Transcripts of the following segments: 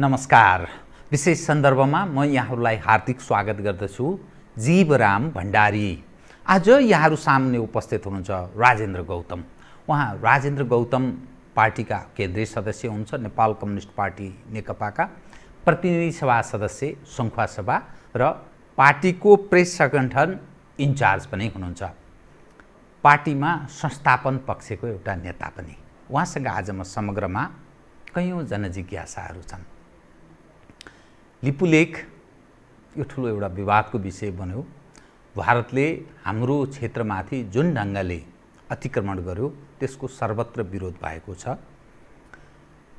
नमस्कार। विशेष सन्दर्भमा म यहाँहरूलाई हार्दिक स्वागत गर्दछु। जीवराम भण्डारी। आज यहाँहरू सामने उपस्थित हुनुहुन्छ राजेन्द्र गौतम। उहाँ राजेन्द्र गौतम पार्टीका केन्द्रीय सदस्य हुनुहुन्छ, नेपाल कम्युनिस्ट पार्टी नेकपाका प्रतिनिधि सभा सदस्य सङ्खुवा सभा र पार्टीको प्रेस सङ्गठन इन्चार्ज पनि हुनुहुन्छ। पार्टीमा संस्थापन पक्षको एउटा नेता पनि। उहाँसँग आज म समग्रमा कयौँ जनजिज्ञासाहरू छन्। लिपुलेख यो ठुलो एउटा विवादको विषय बन्यो। भारतले हाम्रो क्षेत्रमाथि जुन ढङ्गले अतिक्रमण गर्यो त्यसको सर्वत्र विरोध भएको छ।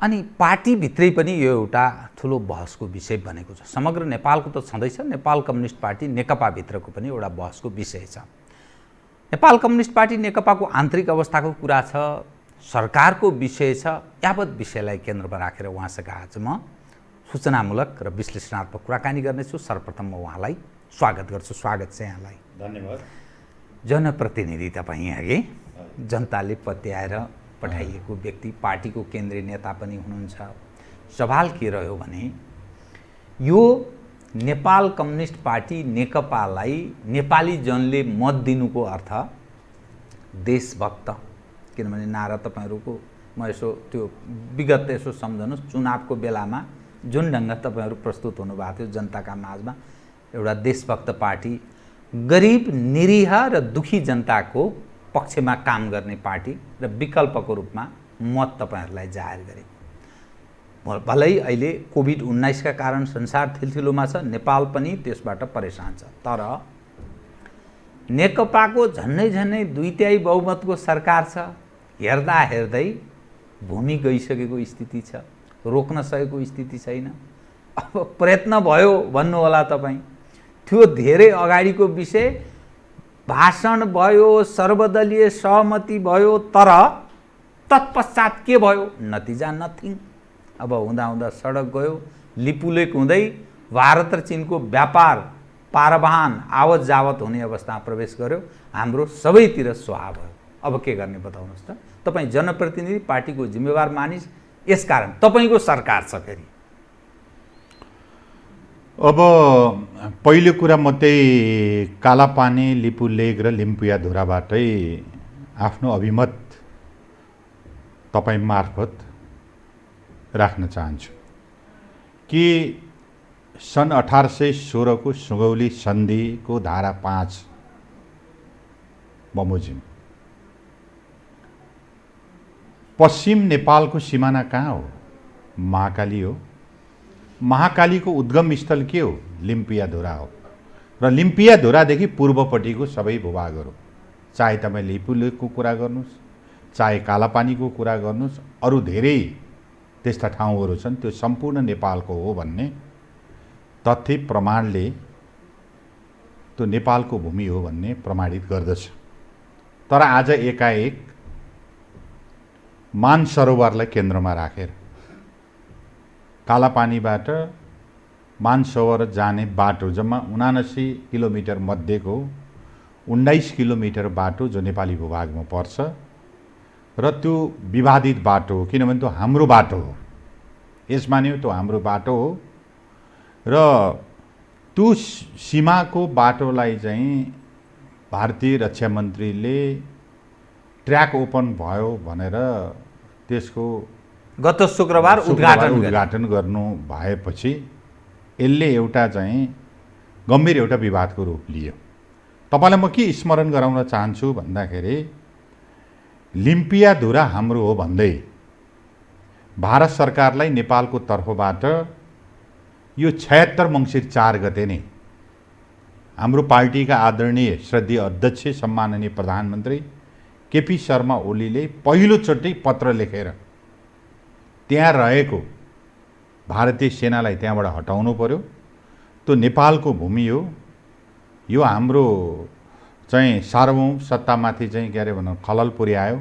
अनि पार्टीभित्रै पनि यो एउटा ठुलो बहसको विषय बनेको छ। समग्र नेपालको त छँदैछ, नेपाल कम्युनिस्ट पार्टी नेकपाभित्रको पनि एउटा बहसको विषय छ। नेपाल कम्युनिस्ट पार्टी नेकपाको आन्तरिक अवस्थाको कुरा छ, सरकारको विषय छ। यावत विषयलाई केन्द्रमा राखेर उहाँसँग आज म सूचनामूलक र विश्लेषणात्मक कुराकानी गर्नेछु। सर्वप्रथम म उहाँलाई स्वागत गर्छु। स्वागत छ यहाँलाई। धन्यवाद। जनप्रतिनिधि तपाईँ अघि जनताले पत्याएर पठाइएको व्यक्ति, पार्टीको केन्द्रीय नेता पनि हुनुहुन्छ। सवाल के रह्यो भने यो नेपाल कम्युनिस्ट पार्टी नेकपालाई नेपाली जनले मत दिनुको अर्थ देशभक्त, किनभने नारा तपाईँहरूको म यसो त्यो विगत यसो सम्झनुहोस्, चुनावको बेलामा जुन ढङ्ग तपाईँहरू प्रस्तुत हुनुभएको थियो जनताका माझमा, एउटा देशभक्त पार्टी, गरिब निरीह र दुखी जनताको पक्षमा काम गर्ने पार्टी र विकल्पको रूपमा मत तपाईँहरूलाई जाहेर गरेको। भलै अहिले कोभिड-19 का कारण संसार थिलथिलोमा छ, नेपाल पनि त्यसबाट परेशान छ। तर नेकपाको झन्नै झन्नै 2/3 बहुमतको सरकार छ। हेर्दा हेर्दै भूमि गइसकेको स्थिति छ, रोक्न सकेको स्थिति छैन। अब प्रयत्न भयो भन्नु होला तपाईँ, त्यो धेरै अगाडिको विषय। भाषण भयो, सर्वदलीय सहमति भयो, तर तत्पश्चात के भयो? नतिजा नथिङ। अब हुँदा हुँदा सडक गयो, लिपुलेक हुँदै भारत र चीनको व्यापार पारवाहन आवत जावत हुने अवस्थामा प्रवेश गर्यो। हाम्रो सबैतिर स्वाहा भयो। अब के गर्ने बताउनुहोस् त? तपाईँ जनप्रतिनिधि, पार्टीको जिम्मेवार मानिस, यसकारण तपाईँको सरकार छ फेरि। अब पहिलो कुरा म त्यही कालापानी, लिपुलेक र लिम्पियाधुराबाटै आफ्नो अभिमत तपाईँ मार्फत राख्न चाहन्छु कि सन् 1816 को सुगौली सन्धिको धारा 5 बमोजिम पश्चिम नेपालको सिमाना कहाँ हो? महाकाली हो। महाकालीको उद्गम स्थल के हो? लिम्पियाधुरा हो। र लिम्पियाधुरादेखि पूर्वपट्टिको सबै भूभागहरू, चाहे तपाईँ लिपुलेकको कुरा गर्नुहोस्, चाहे कालापानीको कुरा गर्नुहोस्, अरू धेरै त्यस्ता ठाउँहरू छन्, त्यो सम्पूर्ण नेपालको हो भन्ने तथ्य प्रमाणले त्यो नेपालको भूमि हो भन्ने प्रमाणित गर्दछ। तर आज एकाएक मानसरोवरलाई केन्द्रमा राखेर कालापानीबाट मानसरोवर जाने बाटो, जम्मा 79 किलोमिटर मध्येको 19 किलोमिटर बाटो जो नेपाली भूभागमा पर्छ र त्यो विवादित बाटो हो, किनभने त्यो हाम्रो बाटो हो। यसमा नि त्यो हाम्रो बाटो हो र त्यो सीमाको बाटोलाई चाहिँ भारतीय रक्षा मन्त्रीले ट्र्याक ओपन भयो भनेर त्यसको गत शुक्रबार उद्घाटन गर्नु भएपछि यसले एउटा चाहिँ गम्भीर एउटा विवादको रूप लियो। तपाईँलाई म के स्मरण गराउन चाहन्छु भन्दाखेरि लिम्पियाधुरा हाम्रो हो भन्दै भारत सरकारलाई नेपालको तर्फबाट यो 76 मङ्सिर 4 गते नै हाम्रो पार्टीका आदरणीय श्रद्धेय अध्यक्ष सम्माननीय प्रधानमन्त्री केपी शर्मा ओलीले पहिलोचोटि पत्र लेखेर त्यहाँ रहेको भारतीय सेनालाई त्यहाँबाट हटाउनु पर्यो, त्यो नेपालको भूमि हो, यो हाम्रो चाहिँ सार्वभौम सत्तामाथि चाहिँ के अरे भनौँ खलल पुर्यायो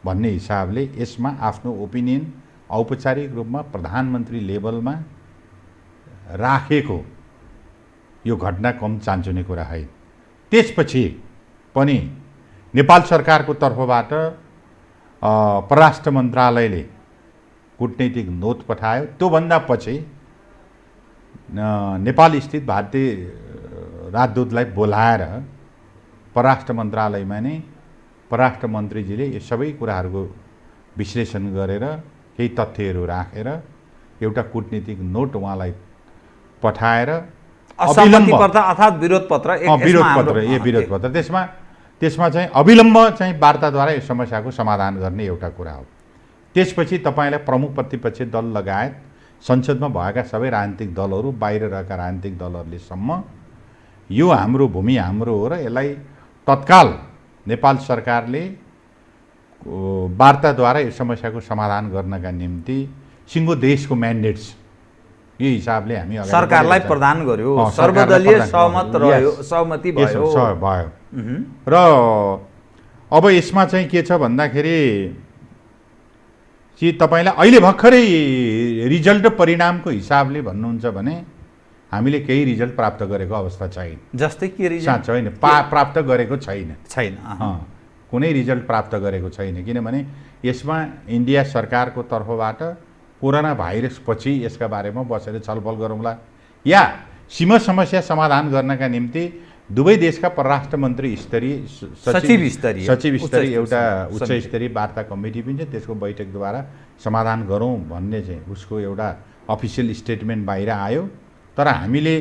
भन्ने हिसाबले यसमा आफ्नो ओपिनियन औपचारिक रूपमा प्रधानमन्त्री लेभलमा राखेको यो घटना कम चान्चुने कुरा होइन। त्यसपछि पनि नेपाल सरकारको तर्फबाट परराष्ट्र मन्त्रालयले कूटनीतिक नोट पठायो। त्योभन्दा पछि नेपाल स्थित भारतीय राजदूतलाई बोलाएर परराष्ट्र मन्त्रालयमा नै परराष्ट्र मन्त्रीजीले यो सबै कुराहरूको विश्लेषण गरेर केही तथ्यहरू राखेर एउटा कूटनीतिक नोट उहाँलाई पठाएर असहमति पत्र अर्थात् विरोध पत्र विरोध पत्र त्यसमा चाहिँ अविलम्ब चाहिँ वार्ताद्वारा यो समस्याको समाधान गर्ने एउटा कुरा हो। त्यसपछि तपाईँलाई प्रमुख प्रतिपक्षी दल लगायत संसदमा भएका सबै राजनीतिक दलहरू, बाहिर रहेका राजनीतिक दलहरूले सम्म यो हाम्रो भूमि हाम्रो हो र यसलाई तत्काल नेपाल सरकारले वार्ताद्वारा यो समस्याको समाधान गर्नका निम्ति सिङ्गो देशको म्यान्डेट छ, यो हिसाबले हामी सरकारलाई प्रदान गर्यो, सर्वदलीय सहमति भयो। र अब यसमा चाहिँ के छ भन्दाखेरि कि तपाईँलाई अहिले भर्खरै रिजल्ट परिणामको हिसाबले भन्नुहुन्छ भने हामीले केही रिजल्ट प्राप्त गरेको अवस्था छैन। जस्तै के रिजल्ट? साँच्चै होइन, प्राप्त गरेको छैन। कुनै रिजल्ट प्राप्त गरेको छैन, किनभने यसमा इन्डिया सरकारको तर्फबाट कोरोना भाइरस पछि यसका बारेमा बसेर छलफल गरौँला या सीमा समस्या समाधान गर्नका निम्ति दुवै देशका परराष्ट्र मन्त्री स्तरीय सचिव स्तरीय एउटा उच्च स्तरीय वार्ता कमिटी पनि छ, त्यसको बैठकद्वारा समाधान गरौँ भन्ने चाहिँ उसको एउटा अफिसियल स्टेटमेन्ट बाहिर आयो। तर हामीले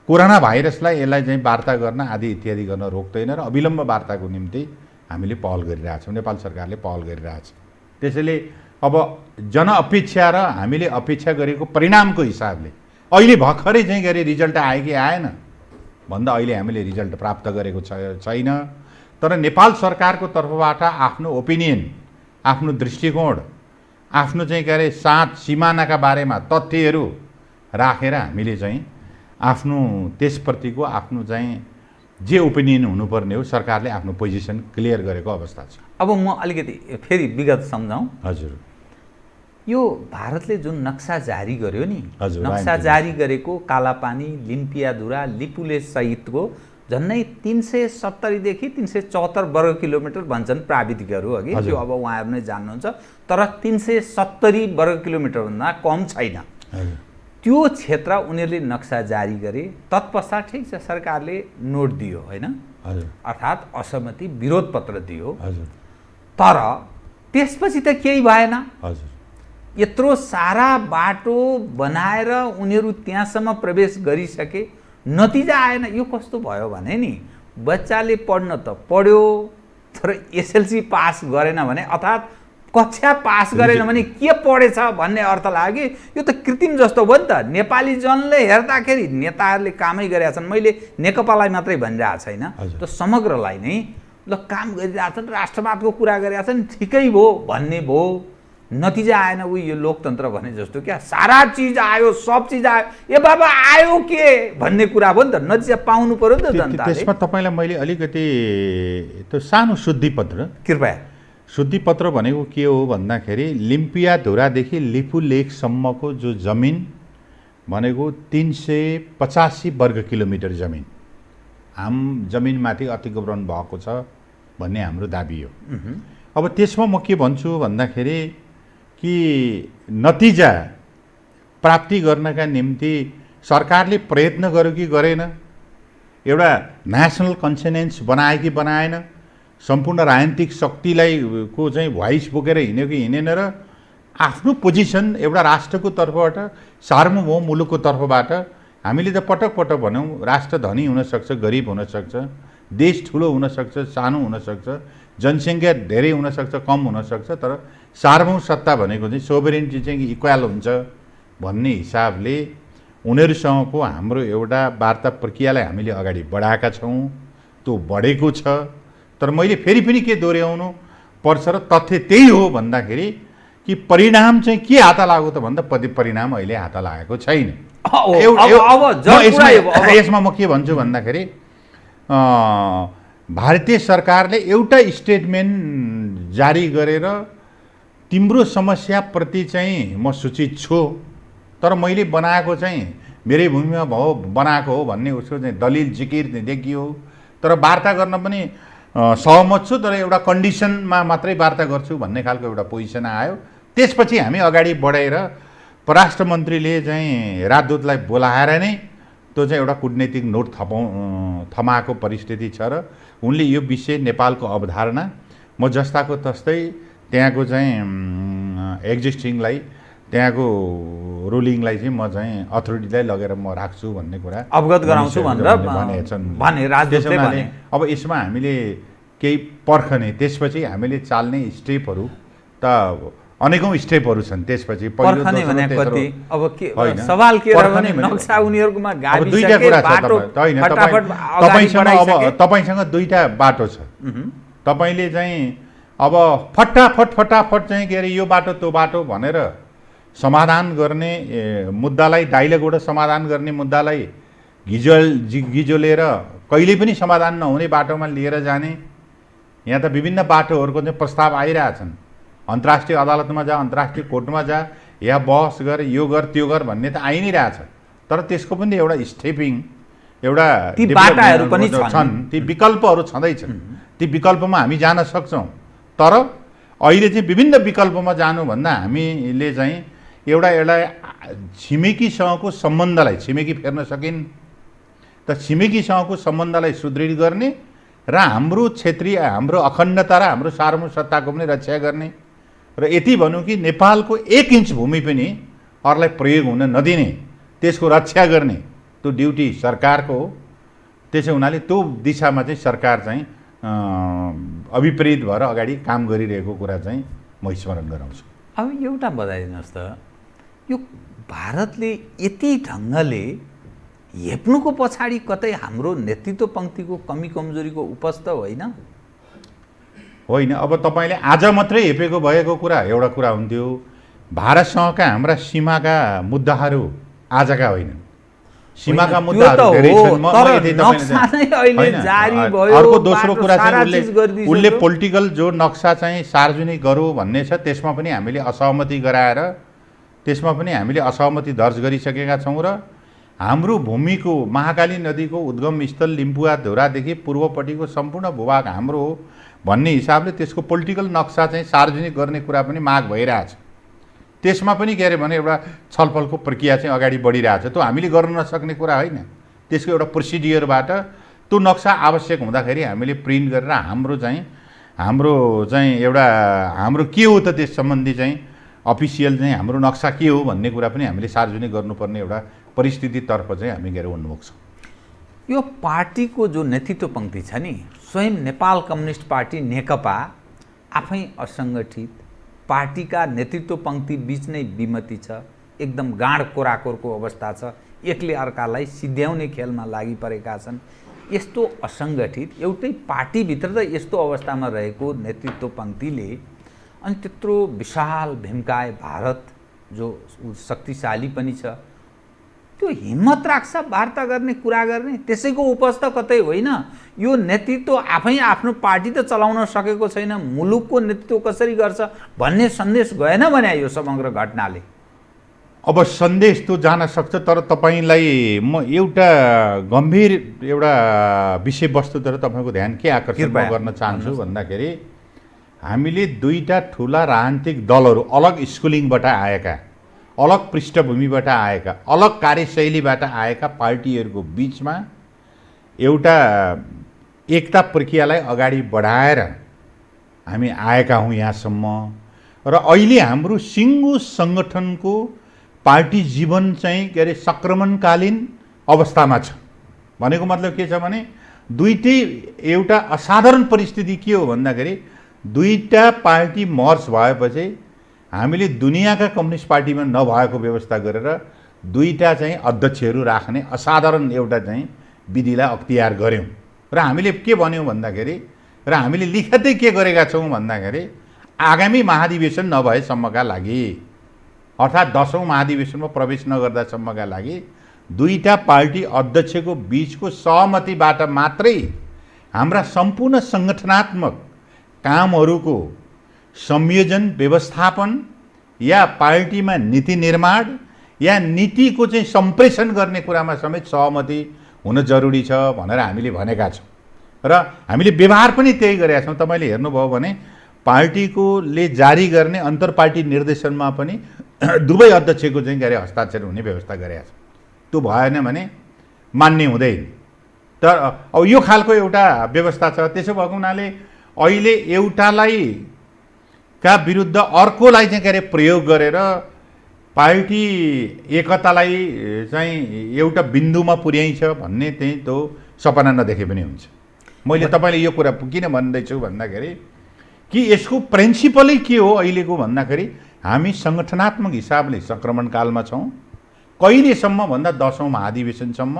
कोरोना भाइरसलाई यसलाई चाहिँ वार्ता गर्न आदि इत्यादि गर्न रोक्दैन र अविलम्ब वार्ताको निम्ति हामीले पहल गरिरहेछौँ, नेपाल सरकारले पहल गरिरहेछ। त्यसैले अब जनअपेक्षा र हामीले अपेक्षा गरेको परिणामको हिसाबले अहिले भर्खरै चाहिँ गरी रिजल्ट आयो कि आएन भन्दा अहिले हामीले रिजल्ट प्राप्त गरेको छैन। तर नेपाल सरकारको तर्फबाट आफ्नो ओपिनियन, आफ्नो दृष्टिकोण, आफ्नो चाहिँ के अरे सिमानाका बारेमा तथ्यहरू राखेर हामीले चाहिँ आफ्नो त्यसप्रतिको आफ्नो चाहिँ जे ओपिनियन हुनुपर्ने हो सरकारले आफ्नो पोजिसन क्लियर गरेको अवस्था छ। अब म अलिकति फेरि विगत सम्झाउँ। हजुर, यो भारतले जुन नक्सा जारी गर्यो नि, हजुर, नक्सा जारी गरेको कालापानी, लिम्पियाधुरा, लिपुले सहितको झन्डै 370 देखि 374 वर्ग किलोमिटर भन्छन् प्राविधिकहरू अघि, त्यो अब उहाँहरू नै जान्नुहुन्छ। तर 370 वर्ग किलोमिटरभन्दा कम छैन त्यो क्षेत्र उनीहरूले नक्सा जारी गरे। तत्पश्चात ठिक छ सरकारले नोट दियो होइन, अर्थात् असहमति विरोध पत्र दियो। तर त्यसपछि त केही भएन। यत्रो सारा बाटो बनाएर उनीहरू त्यहाँसम्म प्रवेश गरिसके, नतिजा आएन। यो कस्तो भयो भने नि, बच्चाले पढ्न त पढ्यो तर एसएलसी पास गरेन भने अर्थात् कक्षा पास गरेन भने के पढेछ भन्ने अर्थ लाग्यो। यो त कृत्रिम जस्तो भयो नि त। नेपाली जनले हेर्दाखेरि नेताहरूले कामै गरेका छन्, मैले नेकपालाई मात्रै भनिरहेको छैन, त समग्रलाई नै ल काम गरिरहेछन्, राष्ट्रवादको कुरा गरिरहेका छन्, ठिकै भयो भन्ने भयो। नतिजा आएन। यो लोकतन्त्र भने जस्तो क्या, सारा चिज आयो, सब चिज आयो, ए बाबा आयो के भन्ने कुरा भयो नि त। नतिजा पाउनु पर्यो नि त जनताले। त्यसमा तपाईँलाई मैले अलिकति त्यो सानो शुद्धिपत्र, कृपया शुद्धिपत्र भनेको के हो भन्दाखेरि लिम्पियाधुरादेखि लिपु लेकसम्मको जो जमिन भनेको 385 वर्ग किलोमिटर जमिन जमिनमाथि अतिक्रमण भएको छ भन्ने हाम्रो दाबी हो। अब त्यसमा म के भन्छु भन्दाखेरि कि नतिजा प्राप्ति गर्नका निम्ति सरकारले प्रयत्न गर्यो कि गरेन, एउटा नेसनल कन्सेन्स बनायो कि बनाएन, सम्पूर्ण राजनीतिक शक्तिलाई को चाहिँ भोइस बोकेर हिँड्यो कि हिँडेन, र आफ्नो पोजिसन एउटा राष्ट्रको तर्फबाट, सार्वभौम मुलुकको तर्फबाट हामीले त पटक पटक भन्यौँ, राष्ट्र धनी हुनसक्छ, गरिब हुनसक्छ, देश ठुलो हुनसक्छ, सानो हुनसक्छ, जनसङ्ख्या धेरै हुनसक्छ, कम हुनसक्छ, तर सार्वभौम सत्ता भनेको चाहिँ सोभरेन्टी चाहिँ इक्वल हुन्छ भन्ने हिसाबले उनीहरूसँगको हाम्रो एउटा वार्ता प्रक्रियालाई हामीले अगाडि बढाएका छौँ। त्यो बढेको छ। तर मैले फेरि पनि के दोहोऱ्याउनु पर्छ र तथ्य त्यही हो भन्दाखेरि कि परिणाम चाहिँ के हात लाग्यो त भन्दा परिणाम अहिले हात लागेको छैन। यसमा म के भन्छु भन्दाखेरि भारतीय सरकारले एउटा स्टेटमेन्ट जारी गरेर तिम्रो समस्याप्रति चाहिँ म सूचित छु, तर मैले बनाएको चाहिँ मेरै भूमिमा बनाएको हो भन्ने उसको चाहिँ दलिल जिकिर देखियो। तर वार्ता गर्न पनि सहमत छु, तर एउटा कन्डिसनमा मात्रै वार्ता गर्छु भन्ने खालको एउटा पोजिसन आयो। त्यसपछि हामी अगाडि बढेर परराष्ट्र मन्त्रीले चाहिँ राजदूतलाई बोलाएर नै त्यो चाहिँ एउटा कूटनैतिक नोट थमाएको परिस्थिति छ र उनले यो विषय नेपालको अवधारणा म जस्ताको तस्तै त्यहाँको चाहिँ एक्जिस्टिङलाई त्यहाँको रुलिङलाई चाहिँ म चाहिँ अथोरिटीलाई लगेर म राख्छु भन्ने कुरा अवगत गराउँछु भने राजदूतले भने। अब यसमा हामीले केही पर्खने त्यसपछि हामीले चाल्ने स्टेपहरू त अनेकौं स्टेपहरू छन्। त्यसपछि पहिलो भने कति अब के सवाल के रह्यो भने नक्सा उनीहरुकोमा गाविसके बाटो फटाफट तपाईसँग दुईटा बाटो छ। तपाईले चाहिँ अब फटाफट चाहिँ के अरे यो बाटो त्यो बाटो भनेर समाधान गर्ने मुद्दालाई डाइलेगबाट समाधान गर्ने मुद्दालाई गिजोलेर कहिले पनि समाधान नहुने बाटोमा लिएर जाने। यहाँ त विभिन्न बाटोहरूको चाहिँ प्रस्ताव आइरहेछन्। अन्तर्राष्ट्रिय अदालतमा जा, अन्तर्राष्ट्रिय कोर्टमा जा, या बहस गर, यो गर त्यो गर भन्ने त आइ नै रहेछ। तर त्यसको पनि एउटा स्टेपिङ एउटा ती बाटाहरू पनि छन्, ती विकल्पहरू छँदैछन्। ती विकल्पमा हामी जान सक्छौँ। तर अहिले चाहिँ विभिन्न विकल्पमा जानुभन्दा हामीले चाहिँ एउटा छिमेकीसँगको सम्बन्धलाई, छिमेकी फेर्न सकिन् त छिमेकीसँगको सम्बन्धलाई सुदृढ गर्ने र हाम्रो क्षेत्रीय, हाम्रो अखण्डता र हाम्रो सार्वभौम सत्ताको पनि रक्षा गर्ने र यति भनौँ कि नेपालको 1 इन्च भूमि पनि अरूलाई प्रयोग हुन नदिने, त्यसको रक्षा गर्ने त्यो ड्युटी सरकारको हो। त्यसै हुनाले त्यो दिशामा चाहिँ सरकार चाहिँ अभिप्रेत भएर अगाडि काम गरिरहेको कुरा चाहिँ म स्मरण गराउँछु। अब एउटा बताइदिनुहोस् त, यो भारतले यति ढङ्गले हेप्नुको पछाडि कतै हाम्रो नेतृत्व पङ्क्तिको कमी कमजोरीको उपस्थ होइन? होइन, अब तपाईँले आज मात्रै हेपेको भएको कुरा एउटा कुरा हुन्थ्यो। भारतसँगका हाम्रा सीमाका मुद्दाहरू आजका होइनन्। सीमाका मुद्दाहरू धेरै छन्। अर्को दोस्रो कुरा चाहिँ उसले पोलिटिकल जो नक्सा चाहिँ सार्वजनिक गरौँ भन्ने छ, त्यसमा पनि हामीले असहमति गराएर त्यसमा पनि हामीले असहमति दर्ज गरिसकेका छौँ र हाम्रो भूमिको महाकाली नदीको उद्गम स्थल लिम्बुवा धुरादेखि पूर्वपट्टिको सम्पूर्ण भूभाग हाम्रो हो भन्ने हिसाबले त्यसको पोलिटिकल नक्सा चाहिँ सार्वजनिक गर्ने कुरा पनि माग भइरहेछ। त्यसमा पनि के अरे भने एउटा छलफलको प्रक्रिया चाहिँ अगाडि बढिरहेछ। त्यो हामीले गर्न नसक्ने कुरा होइन। त्यसको एउटा प्रोसिडियरबाट त्यो नक्सा आवश्यक हुँदाखेरि हामीले प्रिन्ट गरेर हाम्रो चाहिँ एउटा हाम्रो के हो त त्यस सम्बन्धी चाहिँ अफिसियल चाहिँ हाम्रो नक्सा के हो भन्ने कुरा पनि हामीले सार्वजनिक गर्नुपर्ने एउटा परिस्थितितर्फ चाहिँ हामी गएर उन्मुख छौँ। यो पार्टीको जो नेतृत्व पङ्क्ति छ नि, स्वयं नेपाल कम्युनिस्ट पार्टी नेकपा आफै असङ्गठित, पार्टीका नेतृत्व पङ्क्ति बीच नै विमति छ, एकदम गाँड कोराकोरको अवस्था छ, एकले अर्कालाई सिध्याउने खेलमा लागि परेका छन्। यस्तो असङ्गठित एउटै पार्टीभित्र त यस्तो अवस्थामा रहेको नेतृत्व पङ्क्तिले अनि त्यत्रो विशाल भीमकाय भारत जो शक्तिशाली पनि छ, त्यो हिम्मत राख्छ वार्ता गर्ने, कुरा गर्ने? त्यसैको उपस्थ कतै होइन। यो नेतृत्व आफै आफ्नो पार्टी त चलाउन सकेको छैन, मुलुकको नेतृत्व कसरी गर्छ भन्ने सन्देश गएन भने यो समग्र घटनाले? अब सन्देश त जान सक्छ, तर तपाईँलाई म एउटा गम्भीर एउटा विषयवस्तुतिर तपाईँको ध्यान के आकर्षण गर्न चाहन्छु भन्दाखेरि हामीले दुईटा ठुला राजनीतिक दलहरू अलग स्कुलिङबाट आएका, अलग पृष्ठभूमिबाट आएका, अलग कार्यशैलीबाट आएका पार्टीहरूको बिचमा एउटा एकता प्रक्रियालाई अगाडि बढाएर हामी आएका हौँ यहाँसम्म। र अहिले हाम्रो सिङ्गो सङ्गठनको पार्टी जीवन चाहिँ के अरे सङ्क्रमणकालीन अवस्थामा छ। भनेको मतलब के छ भने दुईटै एउटा असाधारण परिस्थिति के हो भन्दाखेरि दुईटा पार्टी मर्ज भएपछि हामीले दुनियाँका कम्युनिस्ट पार्टीमा नभएको व्यवस्था गरेर दुईटा चाहिँ अध्यक्षहरू राख्ने असाधारण एउटा चाहिँ विधिलाई अख्तियार गऱ्यौँ। र हामीले के भन्यौँ भन्दाखेरि र हामीले लिखतै के गरेका छौँ भन्दाखेरि आगामी महाधिवेशन नभएसम्मका लागि, अर्थात् 10औं महाधिवेशनमा प्रवेश नगर्दासम्मका लागि दुईटा पार्टी अध्यक्षको बीचको सहमतिबाट मात्रै हाम्रा सम्पूर्ण सङ्गठनात्मक कामहरूको संयोजन, व्यवस्थापन या पार्टीमा नीति निर्माण या नीतिको चाहिँ सम्प्रेषण गर्ने कुरामा समेत सहमति हुन जरुरी छ भनेर हामीले भनेका छौँ। र हामीले व्यवहार पनि त्यही गरेका छौँ। तपाईँले हेर्नुभयो भने पार्टीकोले जारी गर्ने अन्तर्पार्टी निर्देशनमा पनि दुवै अध्यक्षको चाहिँ के अरे हस्ताक्षर हुने व्यवस्था गरेका छ। त्यो भएन भने मान्ने हुँदैन। तर अब यो खालको एउटा व्यवस्था छ। त्यसो भएको हुनाले अहिले एउटालाई का विरुद्ध अर्कोलाई चाहिँ के अरे प्रयोग गरेर पार्टी एकतालाई चाहिँ एउटा बिन्दुमा पुर्याइन्छ भन्ने चाहिँ त्यो सपना नदेखे पनि हुन्छ। मैले तपाईँले यो कुरा किन भन्दैछु भन्दाखेरि कि यसको प्रिन्सिपलै के हो अहिलेको भन्दाखेरि हामी सङ्गठनात्मक हिसाबले सङ्क्रमणकालमा छौँ। कहिलेसम्म भन्दा 10औं महाधिवेशनसम्म,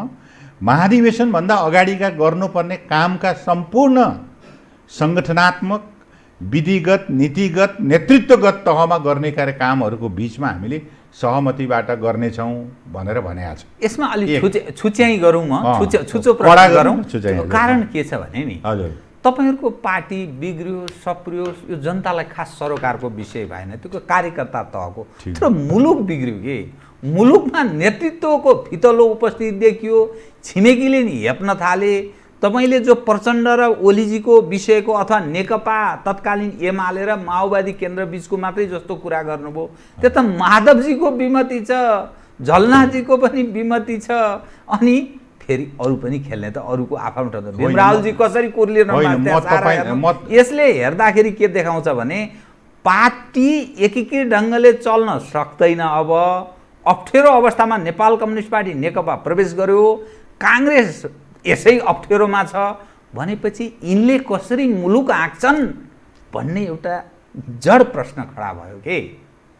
महाधिवेशनभन्दा अगाडिका गर्नुपर्ने कामका सम्पूर्ण सङ्गठनात्मक, विधिगत, नीतिगत, नेतृत्वगत तहमा गर्ने कामहरूको बिचमा हामीले सहमतिबाट गर्नेछौँ भनेर भनेको छ। यसमा अलिक छुच्याइ गरौँ, म छुचो कडा गरौँ। छुच्याइ। कारण के छ भने नि, हजुर, तपाईँहरूको पार्टी बिग्रियो सप्रियो, यो जनतालाई खास सरोकारको विषय भएन, त्यो कार्यकर्ता तहको। तर मुलुक बिग्रियो कि मुलुकमा नेतृत्वको फितलो उपस्थिति देखियो, छिमेकीले नि हेप्न थाले। तपाईँले जो प्रचण्ड र ओलीजीको विषयको अथवा नेकपा तत्कालीन एमाले र माओवादी केन्द्र बीचको मात्रै जस्तो कुरा गर्नुभयो, त्यो त माधवजीको विमति छ, झलनाथजीको पनि विमति छ, अनि फेरि अरू पनि खेल्ने त अरूको आफै भीमरावजी कसरी कुर्लिनु। यसले हेर्दाखेरि के देखाउँछ भने पार्टी एकीकृत ढङ्गले चल्न सक्दैन। अब अप्ठ्यारो अवस्थामा नेपाल कम्युनिस्ट पार्टी नेकपा प्रवेश गर्यो, काङ्ग्रेस यसै अप्ठ्यारोमा छ भनेपछि यिनले कसरी मुलुक आँक्छन् भन्ने एउटा जड प्रश्न खडा भयो के।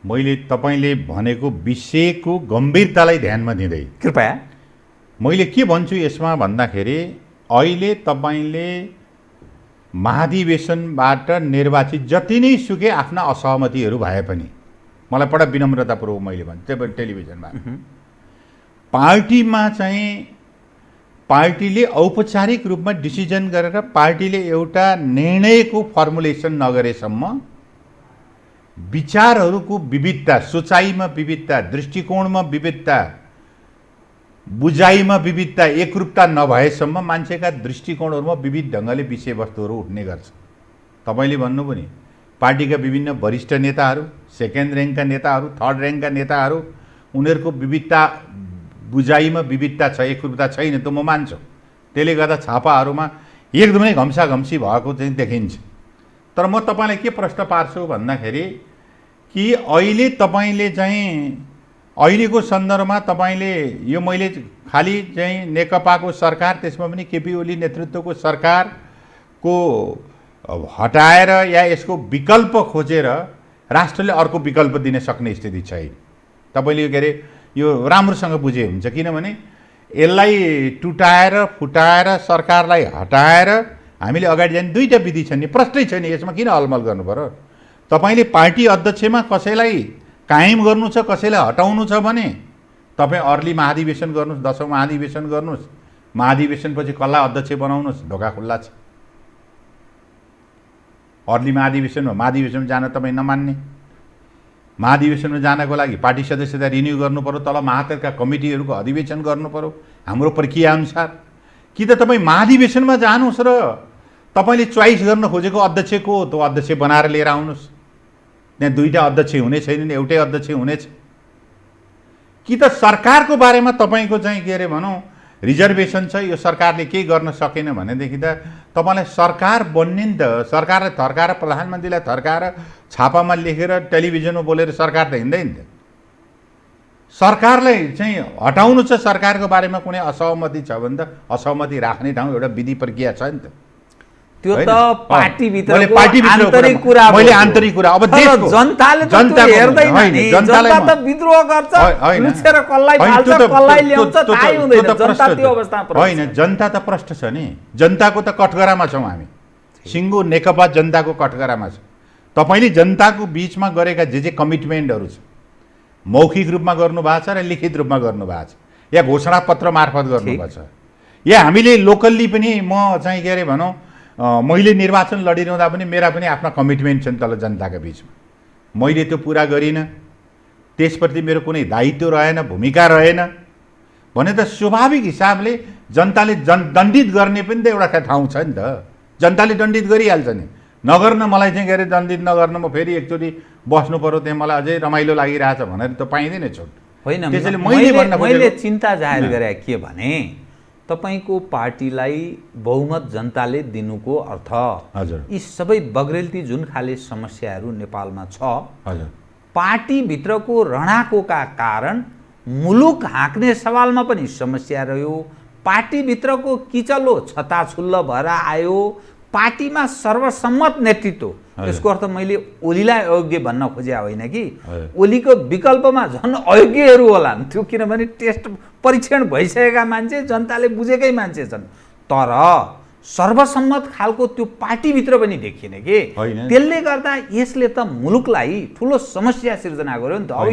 मैले तपाईँले भनेको विषयको गम्भीरतालाई ध्यानमा दिँदै कृपया मैले के भन्छु यसमा भन्दाखेरि अहिले तपाईँले महाधिवेशनबाट निर्वाचित जति नै सुके आफ्ना असहमतिहरू भए पनि, मलाई बडा विनम्रतापूर्वक मैले भन्छु, त्यही पनि टेलिभिजनमा पार्टीमा चाहिँ पार्टीले औपचारिक रूपमा डिसिजन गरेर पार्टीले एउटा निर्णयको फर्मुलेसन नगरेसम्म विचारहरूको विविधता, सोचाइमा विविधता, दृष्टिकोणमा विविधता, बुझाइमा विविधता, एकरूपता नभएसम्म मान्छेका दृष्टिकोणहरूमा विविध ढङ्गले विषयवस्तुहरू उठ्ने गर्छ। तपाईँले भन्नुभयो नि, पार्टीका विभिन्न वरिष्ठ नेताहरू, सेकेन्ड र्याङ्कका नेताहरू, थर्ड र्याङ्कका नेताहरू, उनीहरूको विविधता, बुझाइमा विविधता छ, एकरूपता छैन, त म मान्छु। त्यसले गर्दा छापाहरूमा एकदमै घम्साघम्सी भएको चाहिँ देखिन्छ। तर म तपाईँलाई के प्रश्न पार्छु भन्दाखेरि कि अहिले तपाईँले चाहिँ अहिलेको सन्दर्भमा तपाईँले यो मैले खालि चाहिँ नेकपाको सरकार, त्यसमा पनि केपी ओली नेतृत्वको सरकारको हटाएर या यसको विकल्प खोजेर राष्ट्रले अर्को विकल्प दिन सक्ने स्थिति छैन। तपाईँले के अरे यो राम्रोसँग बुझे हुन्छ। किनभने यसलाई टुटाएर फुटाएर सरकारलाई हटाएर हामीले अगाडि जाने दुईवटा विधि छन् नि, प्रश्नै छैन। यसमा किन अलमल गर्नु पर्यो? तपाईँले पार्टी अध्यक्षमा कसैलाई कायम गर्नु छ, कसैलाई हटाउनु छ भने तपाईँ अर्ली महाधिवेशन गर्नुहोस्, 10औं महाधिवेशन गर्नुहोस्, महाधिवेशनपछि कसलाई अध्यक्ष बनाउनुहोस्, ढोका खुल्ला छ। अर्ली महाधिवेशनमा जान तपाईँ नमान्ने, महाधिवेशनमा जानको लागि पार्टी सदस्यता रिन्यू गर्नु पर्यो, तल महातरका कमिटीहरूको अधिवेशन गर्नु पर्यो हाम्रो प्रक्रिया अनुसार। कि त तपाईँ महाधिवेशनमा जानुहोस् र तपाईँले चोइस गर्न खोजेको अध्यक्ष को हो त्यो अध्यक्ष बनाएर लिएर आउनुहोस्। त्यहाँ दुईवटा अध्यक्ष हुने छैनन्, एउटै अध्यक्ष हुनेछ। कि त सरकारको बारेमा तपाईँको चाहिँ के अरे भनौँ रिजर्भेसन छ, यो सरकारले केही गर्न सकेन भनेदेखि त तपाईँलाई सरकार बन्ने नि त। सरकारलाई थर्काएर, प्रधानमन्त्रीलाई थर्काएर छापामा लेखेर टेलिभिजनमा बोलेर सरकार त हिँड्दैन त। सरकारलाई चाहिँ हटाउनु छ, सरकारको बारेमा कुनै असहमति छ भने त असहमति राख्ने ठाउँ एउटा विधि प्रक्रिया छ नि त। त्यो त पार्टीभित्रको आन्तरिक कुरा, मैले आन्तरिक कुरा। अब देशको जनताले त हेर्दैन नि, जनता त विद्रोह गर्छ, लुछेर कसलाई फाल्छ, कसलाई ल्याउँछ थाहै हुँदैन। जनता त्यो अवस्थामा होइन, जनता त प्रष्ट छ नि। जनताको त कठघरामा छौँ हामी। सिङ्गो नेकपा जनताको कठघरामा छ। तपाईँले जनताको बिचमा गरेका जे कमिटमेन्टहरू छ, मौखिक रूपमा गर्नुभएको छ र लिखित रूपमा गर्नुभएको छ, या घोषणापत्र मार्फत गर्नुभएको छ, या हामीले लोकल्ली पनि म चाहिँ के अरे भनौँ मैले निर्वाचन लडिरहँदा पनि मेरा पनि आफ्ना कमिटमेन्ट छन् तल जनताका बिचमा। मैले त्यो पुरा गरिनँ, त्यसप्रति मेरो कुनै दायित्व रहेन, भूमिका रहेन भने त स्वाभाविक हिसाबले जनताले दण्डित गर्ने पनि त एउटा ठाउँ छ नि त। जनताले दण्डित गरिहाल्छ नि। नगर्न मलाई चाहिँ के अरे जनदिन नगर्न म फेरि एकचोटि बस्नु पर्यो त्यहाँ मलाई अझै रमाइलो लागिरहेछ भनेर त पाइँदैन छुट। होइन, त्यसैले मैले चिन्ता जाहेर गरे के भने तपाईको पार्टीलाई बहुमत जनताले दिनुको अर्थ हजुर यी सबै बग्रेलती जुन खाले समस्याहरू नेपालमा छ हजुर पार्टीभित्रको रणाकोका कारण मुलुक हाँक्ने सवालमा पनि समस्या रह्यो, पार्टीभित्रको किचलो छताछुल्ल भएर आयो, पार्टीमा सर्वसम्मत नेतृत्व। यसको अर्थ मैले ओलीलाई अयोग्य भन्न खोजेको होइन कि ओलीको विकल्पमा झन् अयोग्यहरू होलान् त्यो, किनभने टेस्ट परीक्षण भइसकेका मान्छे जनताले बुझेकै मान्छे छन्, तर सर्वसम्मत खालको त्यो पार्टीभित्र पनि देखिएन कि। त्यसले गर्दा यसले त मुलुकलाई ठुलो समस्या सिर्जना गर्यो नि त। अब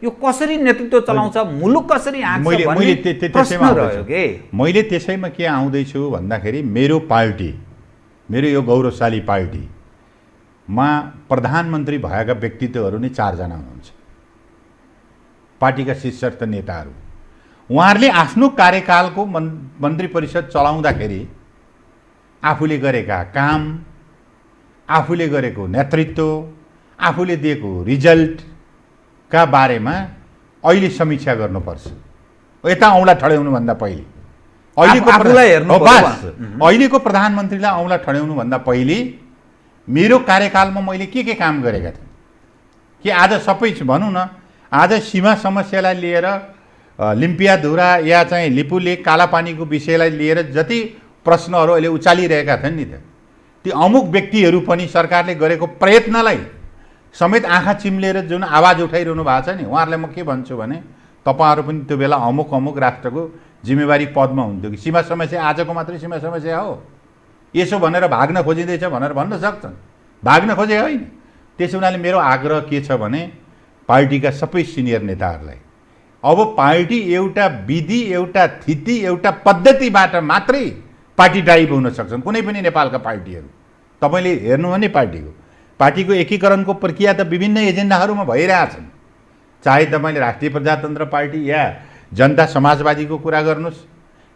यो कसरी नेतृत्व चलाउँछ, मुलुक कसरी हाँक्छ भन्ने प्रश्न रह्यो के। मैले त्यसैमा के आउँदैछु भन्दाखेरि मेरो पार्टी, मेरो यो गौरवशाली पार्टीमा प्रधानमन्त्री भएका व्यक्तित्वहरू नै 4 जना हुनुहुन्छ, पार्टीका शीर्षस्थ नेताहरू। उहाँहरूले आफ्नो कार्यकालको मन्त्री परिषद चलाउँदाखेरि आफूले गरेका काम, आफूले गरेको नेतृत्व, आफूले दिएको रिजल्टका बारेमा अहिले समीक्षा गर्नुपर्छ। यता औँला ठड्याउनुभन्दा पहिले अहिलेको प्रधानमन्त्रीलाई औँला ठड्याउनुभन्दा पहिले मेरो कार्यकालमा मैले के काम गरेका थिएँ कि आज सबै भनौँ न, आज सीमा समस्यालाई लिएर लिम्पियाधुरा या चाहिँ लिपुलेक कालापानीको विषयलाई लिएर जति प्रश्नहरू अहिले उचालिरहेका थिए नि त, ती अमुक व्यक्तिहरू पनि सरकारले गरेको प्रयत्नलाई समेत आँखा चिम्लेर जुन आवाज उठाइरहनु भएको छ नि, उहाँहरूलाई म के भन्छु भने तपाईँहरू पनि त्यो बेला अमुक अमुक राष्ट्रको जिम्मेवारी पदमा हुन्थ्यो कि सीमा समस्या आजको मात्रै सीमा समस्या हो यसो भनेर भाग्न खोजिँदैछ भनेर भन्न सक्छन्, भाग्न खोजे होइन। त्यसो हुनाले मेरो आग्रह के छ भने पार्टीका सबै सिनियर नेताहरूलाई अब पार्टी एउटा विधि, एउटा थिति, एउटा पद्धतिबाट मात्रै पार्टी ड्राइभ हुन सक्छन्। कुनै पनि नेपालका पार्टीहरू तपाईँले हेर्नु भने पार्टीको एकीकरणको प्रक्रिया त विभिन्न एजेन्डाहरूमा भइरहेछन्, चाहे तपाईँले राष्ट्रिय प्रजातन्त्र पार्टी या जनता समाजवादीको कुरा गर्नुहोस्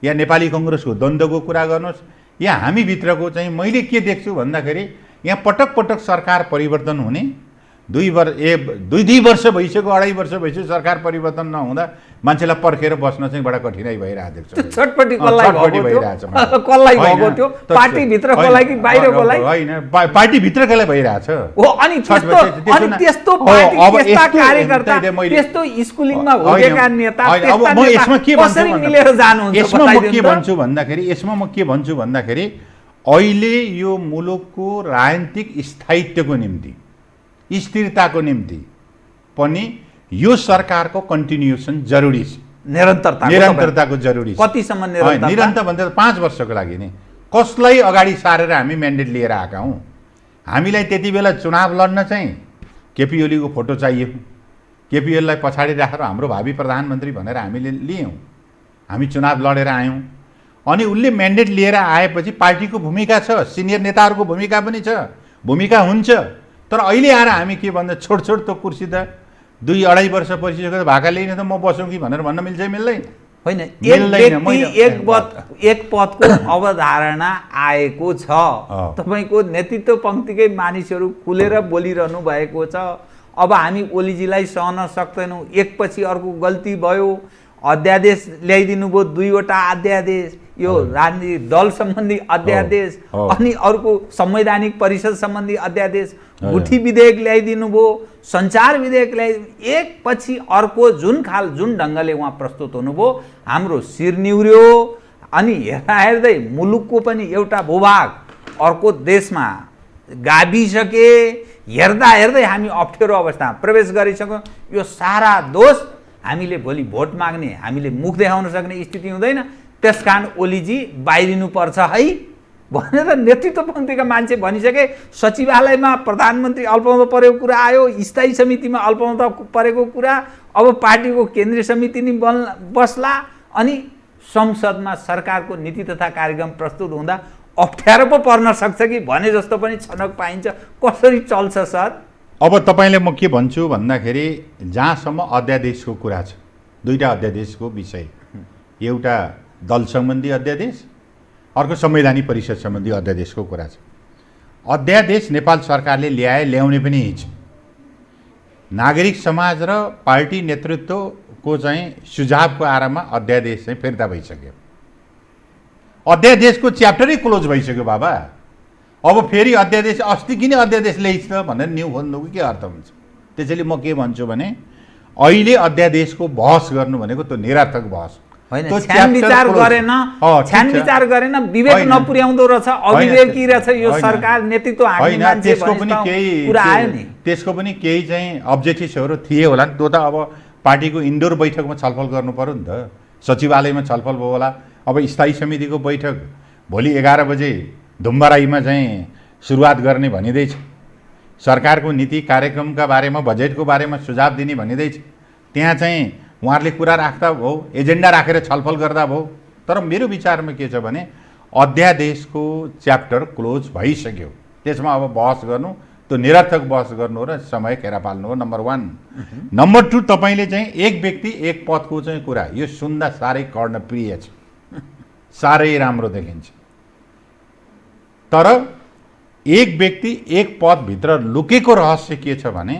या नेपाली कङ्ग्रेसको द्वन्द्वको कुरा गर्नुहोस् या हामीभित्रको चाहिँ मैले के देख्छु भन्दाखेरि यहाँ पटक पटक सरकार परिवर्तन हुने, 2 वर्ष भइसक्यो, 2.5 वर्ष भइसक्यो सरकार परिवर्तन नहुँदा मान्छेलाई पर्खेर बस्न चाहिँ बडा कठिनाइ भइरहेको छ। छटपटी कसलाई भएको थियो, पार्टीभित्र कसलाई कि बाहिरकोलाई होइन, पार्टीभित्रकोलाई भइरहेछ हो। अनि त्यस्तो पार्टी त्यस्ता कार्यकर्ता त्यस्तो स्कुलिङमा भएका नेता म यसमा के कसरी मिलेर जानुहुन्छ? यसमा म के भन्छु भन्दाखेरि अहिले यो मुलुकको राजनीतिक स्थायित्वको निम्ति, स्थिरताको निम्ति पनि यो सरकारको कन्टिन्युएसन जरुरी छ, निरन्तरताको जरुरी छ। कतिसम्म निरन्तर भन्दा 5 वर्षको लागि नै कसलाई अगाडि सारेर हामी म्यान्डेट लिएर आएका हौँ। हामीलाई त्यति बेला चुनाव लड्न चाहिँ केपी ओलीको फोटो चाहियो, केपी ओलीलाई पछाडि राखेर हाम्रो भावी प्रधानमन्त्री भनेर हामीले लियौँ, हामी चुनाव लडेर आयौँ। अनि उसले म्यान्डेट लिएर आएपछि पार्टीको भूमिका छ, सिनियर नेताहरूको भूमिका पनि छ, भूमिका हुन्छ। तर अहिले आएर हामी के भन्छ, छोड त्यो कुर्सी त 2-2.5 वर्ष परिसक्यो भाका लिने त म बसौँ कि भनेर भन्न मिल्छ मिल्दैन? होइन, एक पदको अवधारणा आएको छ। तपाईँको नेतृत्व पङ्क्तिकै मानिसहरू खुलेर बोलिरहनु भएको छ। अब हामी ओलीजीलाई सहन सक्दैनौँ, एकपछि अर्को गल्ती भयो, अध्यादेश ल्याइदिनु भयो, 2वटा अध्यादेश, यो राजनीतिक दल सम्बन्धी अध्यादेश, अनि अर्को संवैधानिक परिषद सम्बन्धी अध्यादेश, गुठी विधेयक ल्याइदिनु भयो, सञ्चार विधेयक ल्याइदिनु, एकपछि अर्को जुन ढङ्गले उहाँ प्रस्तुत हुनुभयो, हाम्रो शिर निहुर्यो। अनि हेर्दै मुलुकको पनि एउटा भूभाग अर्को देशमा गाभिसके, हेर्दै हामी अप्ठ्यारो अवस्थामा प्रवेश गरिसक्यौँ। यो सारा दोष हामीले भोलि भोट माग्ने, हामीले मुख देखाउन सक्ने स्थिति हुँदैन। त्यसकारण ओलीजी बाहिरिनुपर्छ है भनेर नेतृत्व पङ्क्तिका मान्छे भनिसके। सचिवालयमा प्रधानमन्त्री अल्पमतमा परेको कुरा आयो, स्थायी समितिमा अल्पमतमा परेको कुरा, अब पार्टीको केन्द्रीय समिति नि बस्ला, अनि संसदमा सरकारको नीति तथा कार्यक्रम प्रस्तुत हुँदा अप्ठ्यारो पो पर्न सक्छ कि भने जस्तो पनि छनक पाइन्छ। कसरी चल्छ सर? अब तपाईँले म के भन्छु भन्दाखेरि जहाँसम्म अध्यादेशको कुरा छ, 2टा अध्यादेशको विषय, एउटा दल सम्बन्धी अध्यादेश, अर्को संवैधानिक परिषद सम्बन्धी अध्यादेशको कुरा छ। अध्यादेश नेपाल सरकारले ल्याउने पनि हिजो नागरिक समाज र पार्टी नेतृत्वको चाहिँ सुझावको आधारमा अध्यादेश चाहिँ फिर्ता भइसक्यो। अध्यादेशको च्याप्टरै क्लोज भइसक्यो बाबा। अब फेरि अध्यादेश अस्ति किन अध्यादेश ल्याइस् त भनेर न्यु खोल्नुको के अर्थ हुन्छ? त्यसैले म के भन्छु भने अहिले अध्यादेशको बहस गर्नु भनेको त्यो निरर्थक बहस होइन। छानविचार गरेन विवेक नपुर्याउँदो रहेछ, अविवेकी रहेछ यो सरकार, नेतृत्व हामी मान्छे कुरा आयो नि। त्यसको पनि केही चाहिँ अब्जेक्टिभ्सहरू थिए होला नि। त्यो त अब पार्टीको इन्डोर बैठकमा छलफल गर्नु पर्यो नि त, सचिवालयमा छलफल भयो होला। अब स्थायी समितिको बैठक भोलि 11 बजे धुम्बाराईमा चाहिँ सुरुवात गर्ने भनिँदैछ। सरकारको नीति कार्यक्रमका बारेमा, बजेटको बारेमा सुझाव दिने भनिँदैछ। त्यहाँ चाहिँ उहाँहरूले कुरा राख्दा भयो, एजेन्डा राखेर छलफल गर्दा भयो। तर मेरो विचारमा के छ भने अध्यादेशको च्याप्टर क्लोज भइसक्यो। त्यसमा अब बहस गर्नु त्यो निरर्थक बहस गर्नु र समय खेर पाल्नु हो, नम्बर 1। नम्बर 2, तपाईँले चाहिँ एक व्यक्ति एक पदको चाहिँ कुरा यो सुन्दा साह्रै कर्णप्रिय छ, साह्रै राम्रो देखिन्छ। तर एक व्यक्ति एक पदभित्र लुकेको रहस्य के छ भने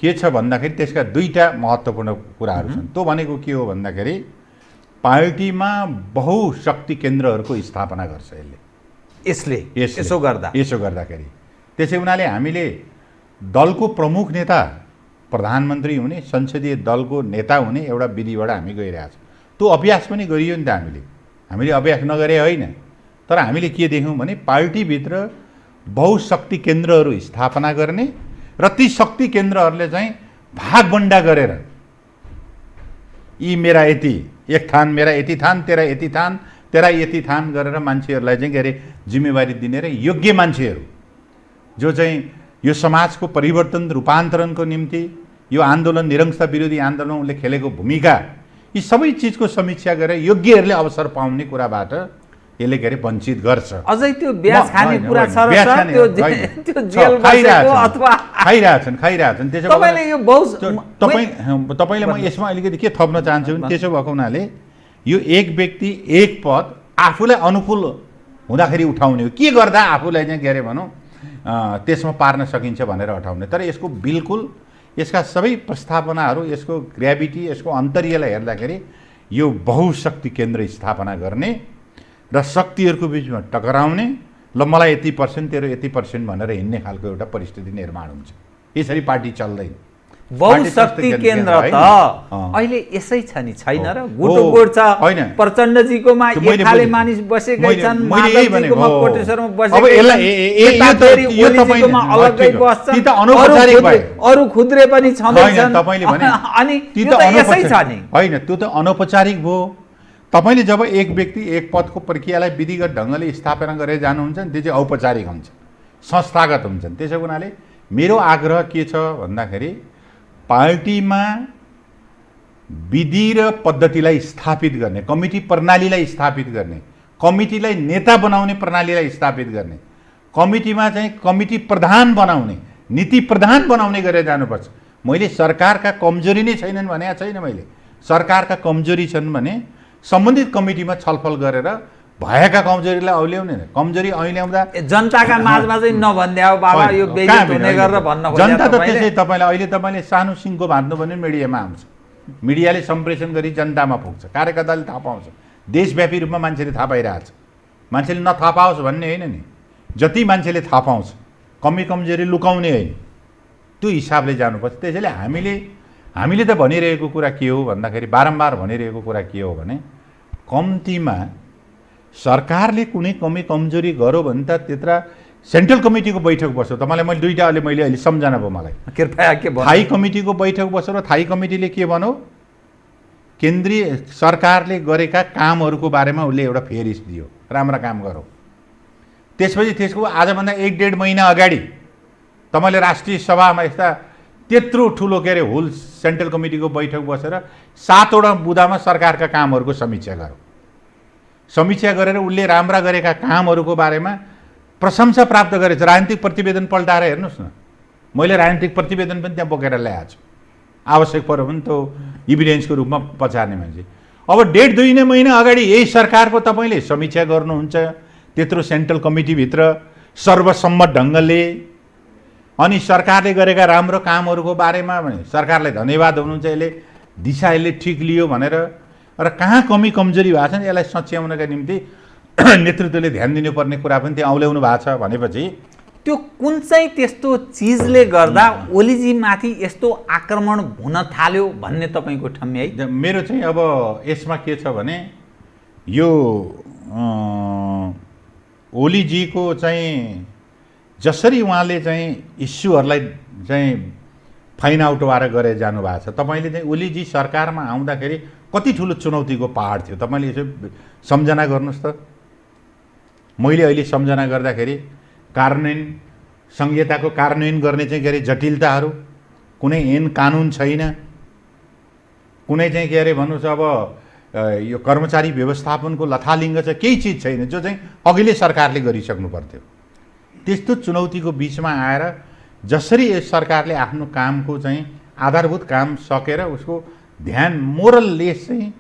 के छ भन्दाखेरि त्यसका दुईटा महत्त्वपूर्ण कुराहरू छन्। त्यो भनेको के हो भन्दाखेरि पार्टीमा बहुशक्ति केन्द्रहरूको स्थापना गर्छ यसले यसो गर्दाखेरि। त्यसै हुनाले हामीले दलको प्रमुख नेता प्रधानमन्त्री हुने, संसदीय दलको नेता हुने एउटा विधिबाट हामी गइरहेछौँ। त्यो अभ्यास पनि गरियो नि त। हामीले अभ्यास नगरे होइन। तर हामीले के देख्यौँ भने पार्टीभित्र बहुशक्ति केन्द्रहरू स्थापना गर्ने र ती शक्ति केन्द्रहरूले चाहिँ भागबन्डा गरेर यी मेरा यति एक थान, मेरा यति थान, तेरा यति थान, तेरा यति थान गरेर मान्छेहरूलाई चाहिँ के अरे जिम्मेवारी दिने र योग्य मान्छेहरू जो चाहिँ यो समाजको परिवर्तन रूपान्तरणको निम्ति यो आन्दोलन निरंकुशता विरोधी आन्दोलनले खेलेको भूमिका यी सबै चिजको समीक्षा गरेर योग्यहरूले अवसर पाउने कुराबाट यसले के अरे वञ्चित गर्छ। अझै त्यो ब्याज खाने कुरा छ र त्यो जेल बसेको अथवा खाइरहेछन्। त्यसो तपाईले यो तपाईले म यसमा अलिकति के थप्न चाहन्छु भने त्यसो भएको हुनाले यो एक व्यक्ति एक पद आफूलाई अनुकूल हुँदाखेरि उठाउने हो। के गर्दा आफूलाई चाहिँ के अरे भनौँ त्यसमा पार्न सकिन्छ भनेर उठाउने। तर यसको बिल्कुल यसका सबै प्रस्तावनाहरू, यसको ग्राभिटी, यसको अन्तर्यलाई हेर्दाखेरि यो बहुशक्ति केन्द्र स्थापना गर्ने र शक्तिहरूको बिचमा टकराउने, ल मलाई यति % तेरो यति % भनेर हिँड्ने खालको एउटा परिस्थिति निर्माण हुन्छ। यसरी पार्टी चल्दैन। बहुशक्ति केन्द्र त अहिले यसै छ नि, छैन र? गुटुगुट छ, प्रचण्डजीकोमा एक खाले मानिस बसेकै छन्, माधवजीकोमा कोटेश्वरमा बसेकै छन्, अलग्गै बस्छन्, अरू खुद्रे पनि छँदैछन्। अनि यो त यसै छ नि। होइन, त्यो त अनौपचारिक भयो। तपाईले जब एक व्यक्ति एक पदको प्रक्रियालाई विधिगत ढङ्गले स्थापना गरेर जानुहुन्छ नि, त्यो चाहिँ औपचारिक हुन्छ, संस्थागत हुन्छन्। त्यसो हुनाले मेरो आग्रह के छ भन्दाखेरि पार्टीमा विधि र पद्धतिलाई स्थापित गर्ने, कमिटी प्रणालीलाई स्थापित गर्ने, कमिटीलाई नेता बनाउने प्रणालीलाई स्थापित गर्ने, कमिटीमा चाहिँ कमिटी प्रधान बनाउने, नीति प्रधान बनाउने गरेर जानुपर्छ। मैले सरकारका कमजोरी नै छैनन् भने छैन। मैले सरकारका कमजोरी छन् भने सम्बन्धित कमिटीमा छलफल गरेर भएका कमजोरीलाई औल्याउने। कमजोरी ऐल्याउँदा जनताका माझमा चाहिँ नभन्दा हो बाबा, यो बेइज्जत हुने गरेर भन्न खोजेको। जनता त त्यसै तपाईँले सानो सिङ्को भाँच्नु भने मिडियामा आउँछ, मिडियाले सम्प्रेषण गरी जनतामा पुग्छ, कार्यकर्ताले थाहा पाउँछ, देशव्यापी रूपमा मान्छेले थाहा पाइरहेछ। मान्छेले नथाहा पाओस् भन्ने होइन नि, जति मान्छेले थाहा पाउँछ, कमजोरी लुकाउने होइन, त्यो हिसाबले जानुपर्छ। त्यसैले हामीले त भनिरहेको कुरा के हो भन्दाखेरि, बारम्बार भनिरहेको कुरा के हो भने कम्तीमा सरकारले कुनै कमजोरी गर्यो भने त त्यत्र सेन्ट्रल कमिटीको बैठक बस्यो। तपाईँलाई मैले दुईवटा अहिले सम्झना भयो मलाई। कृपया के भन्नु? थाई कमिटीको बैठक बस्यो र थाई कमिटीले के भन्यो, केन्द्रीय सरकारले गरेका कामहरूको बारेमा उसले एउटा फेरिस दियो, राम्रा काम गरौँ। त्यसपछि त्यसको आजभन्दा 1-1.5 महिना अगाडि तपाईँले राष्ट्रिय सभामा यस्ता त्यत्रो ठुलो के अरे होल सेन्ट्रल कमिटीको बैठक बसेर 7वटा बुँदामा सरकारका कामहरूको समीक्षा गरौँ। समीक्षा गरेर उसले राम्रा गरेका कामहरूको बारेमा प्रशंसा प्राप्त गरेछ। राजनीतिक प्रतिवेदन पल्टाएर हेर्नुहोस् न, मैले राजनीतिक प्रतिवेदन पनि त्यहाँ बोकेर ल्याएको छु, आवश्यक पऱ्यो भने त्यो इभिडेन्सको रूपमा पछार्ने मान्छे। अब 1.5-2 महिना अगाडि यही सरकारको तपाईँले समीक्षा गर्नुहुन्छ, त्यत्रो सेन्ट्रल कमिटीभित्र सर्वसम्मत ढङ्गले अनि सरकारले गरेका राम्रो कामहरूको बारेमा भने सरकारलाई धन्यवाद हुनुहुन्छ, यसले दिशा यसले ठिक लियो भनेर। र कहाँ कमी कमजोरी भएको छ नि यसलाई सच्याउनका निम्ति नेतृत्वले ध्यान दिनुपर्ने कुरा पनि त्यहाँ औल्याउनु भएको छ भनेपछि त्यो कुन चाहिँ त्यस्तो चिजले गर्दा ओलीजीमाथि यस्तो आक्रमण हुन थाल्यो भन्ने तपाईँको ठम्याइ? मेरो चाहिँ अब यसमा के छ भने यो ओलीजीको चाहिँ जसरी उहाँले चाहिँ इस्युहरूलाई चाहिँ फाइन आउट भएर गरे जानुभएको छ, तपाईँले चाहिँ ओलीजी सरकारमा आउँदाखेरि कति ठुलो चुनौतीको पहाड थियो तपाईँले यसो सम्झना गर्नुहोस् त। मैले अहिले सम्झना गर्दाखेरि कार्यान्वयन संहिताको कार्यान्वयन गर्ने चाहिँ के अरे जटिलताहरू, कुनै ऐन कानुन छैन, कुनै चाहिँ के अरे भन्नुहोस् अब यो कर्मचारी व्यवस्थापनको लथालिङ्ग छ, केही चिज छैन जो चाहिँ अघिल्लै सरकारले गरिसक्नु पर्थ्यो। त्यस्तो चुनौतीको बिचमा आएर जसरी यस सरकारले आफ्नो कामको चाहिँ आधारभूत काम सकेर उसको ध्यान मोरललेस चाहिँ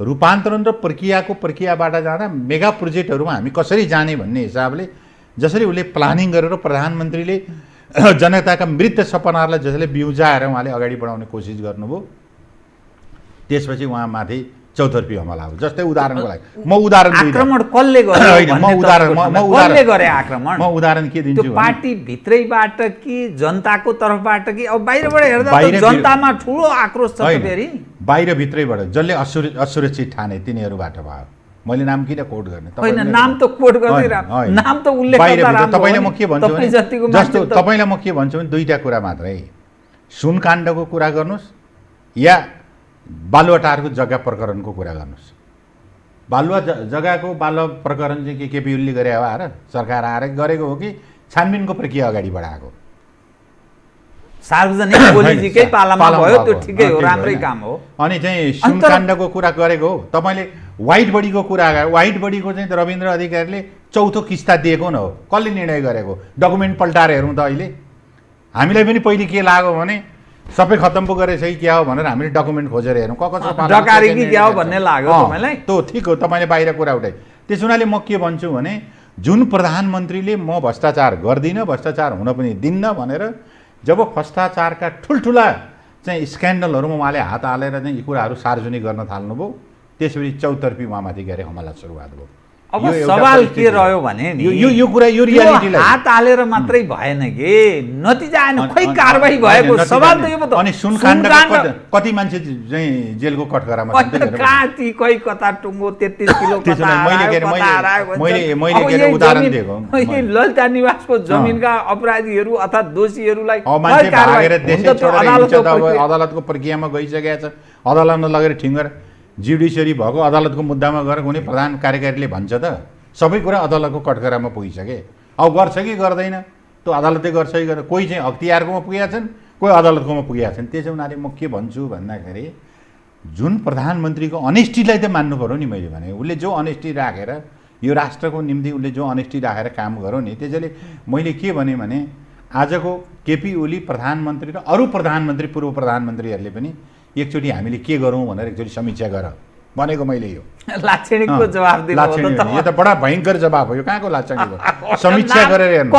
रूपान्तरण र प्रक्रियाबाट जाँदा मेगा प्रोजेक्टहरूमा हामी कसरी जाने भन्ने हिसाबले जसरी उसले प्लानिङ गरेर प्रधानमन्त्रीले जनताका मृत सपनाहरूलाई जसले बिउजाएर उहाँले अगाडि बढाउने कोसिस गर्नुभयो, त्यसपछि उहाँमाथि चौतर्फी हमला हो। जस्तै उदाहरणको लागि म उदाहरण आक्रमण कसले गर्यो? म उदाहरण के दिन्छु, पार्टी भित्रैबाट कि जनताको तर्फबाट कि अब बाहिरबाट हेर्दा जनतामा ठुलो आक्रोश छ फेरि? बाहिर भित्रैबाट जसले असुरक्षित ठाने तिनीहरूबाट भयो। मैले नाम किन कोट गर्ने? होइन, नाम त कोट गर्दै नाम त उल्लेख गर्दा तपाईलाई म के भन्छु भने जस्तो तपाईलाई म के भन्छु भने दुईटा कुरा मात्रै, सुनकाण्डको कुरा गर्नुहोस् या बालुवाटारको जग्गा प्रकरणको कुरा गर्नुहोस्। बालुवा जग्गाको बालुवा प्रकरण चाहिँ के केपी ओलीले गरे हो आएर सरकार आएर गरेको हो कि छानबिनको प्रक्रिया अगाडि बढाएको? सार्वजनिक ओलीजीकै पालामा भयो, त्यो ठिकै हो, राम्रै काम हो। अनि चाहिँ सुनकाण्डको कुरा गरेको हो तपाईँले, व्हाइट बडीको कुरा गरे, व्हाइट बडीको चाहिँ रविन्द्र अधिकारीले चौथो किस्ता दिएको न हो, कसले निर्णय गरेको? डकुमेन्ट पल्टाएर हेरौँ त अहिले। हामीलाई पनि पहिले के लाग्यो भने सबै खत्तम पो गरेछ कि क्या हो भनेर हामीले डकुमेन्ट खोजेर हेरौँ डकारी कि क्या हो भन्ने लाग्यो तपाईँलाई? त्यो ठिक हो, तपाईँले बाहिर कुरा उठाए। त्यस हुनाले म के भन्छु भने जुन प्रधानमन्त्रीले म भ्रष्टाचार गर्दिनँ, भ्रष्टाचार हुन पनि दिन्न भनेर जब भ्रष्टाचारका ठुल्ठुला चाहिँ स्क्यान्डलहरूमा उहाँले हात हालेर चाहिँ यी कुराहरू सार्वजनिक गर्न थाल्नुभयो, त्यसपछि चौतर्फी उहाँमाथि गएर हमला सुरुवात भयो। अब सवाल के रह्यो भने नि यो कुरा यो रियालिटीलाई हात हालेर मात्रै भएन कि नतिजा आएन, खोइ कारबाही भएको सवाल त यो अनि सुनकाण्डको कति मान्छे चाहिँ जेलको कठघरामा काटी कोही कता टुङ्गो 33 किलो मैले उदाहरण दिएको ललिता निवासको जमिनका अपराधीहरू अर्थात् दोषीहरूलाई अदालतको प्रक्रियामा गइसकेको छ, अदालतमा लगेर ठिङ्गर जुडिसियरी भएको अदालतको मुद्दामा गएर कुनै प्रधान कार्यकारीले भन्छ त सबै कुरा अदालतको कठघरामा पुगिसके। अब गर्छ कि गर्दैन त्यो अदालतले गर्छ कि गर्दैन, कोही चाहिँ अख्तियारकोमा पुगेका छन्, कोही अदालतकोमा पुगेका छन्। त्यसो हुनाले म के भन्छु भन्दाखेरि जुन प्रधानमन्त्रीको अनेस्टीलाई त मान्नु पऱ्यो नि। मैले भने उसले जो अनेस्टी राखेर यो राष्ट्रको निम्ति उसले जो अनेस्टी राखेर काम गर्यो नि, त्यसैले मैले के भने आजको केपी ओली प्रधानमन्त्री र अरू प्रधानमन्त्री पूर्व प्रधानमन्त्रीहरूले पनि एकचोटि हामीले के गरौँ भनेर एकचोटि समीक्षा गर भनेको मैले। यो लाक्षणिकको जवाफ दिनु यो त बडा भयङ्कर जवाब हो, यो कहाँको लाक्षणिक हो? समीक्षा गरेर हेर्नु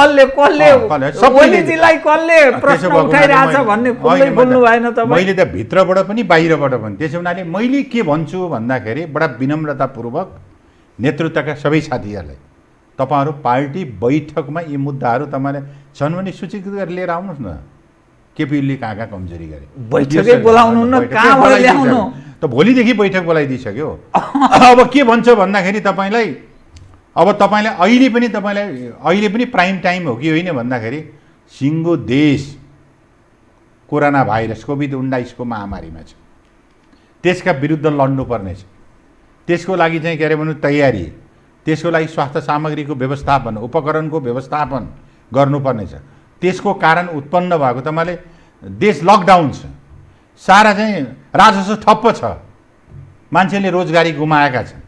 मैले त भित्रबाट पनि बाहिरबाट पनि। त्यसो हुनाले मैले के भन्छु भन्दाखेरि बडा विनम्रतापूर्वक नेतृत्वका सबै साथीहरूलाई तपाईँहरू पार्टी बैठकमा यी मुद्दाहरू तपाईँले छन् भने सूचित गरेर लिएर आउनुहोस् न। केपी ओलीले कहाँ कहाँ कमजोरी गरे बैठकै बोलाउनु न, कहाँबाट ल्याउनु? त भोलिदेखि बैठक बोलाइदिइसक्यो। अब के भन्छ भन्दाखेरि तपाईँलाई अहिले पनि प्राइम टाइम हो कि होइन भन्दाखेरि सिङ्गो देश कोरोना भाइरस कोभिड-19 को महामारीमा छ, त्यसका विरुद्ध लड्नुपर्नेछ। त्यसको लागि चाहिँ के अरे भन्नु तयारी, त्यसको लागि स्वास्थ्य सामग्रीको व्यवस्थापन, उपकरणको व्यवस्थापन गर्नुपर्नेछ। त्यसको कारण उत्पन्न भएको तपाईँले देश लकडाउन छ, सारा चाहिँ राजस्व ठप्प छ, मान्छेले रोजगारी गुमाएका छन्।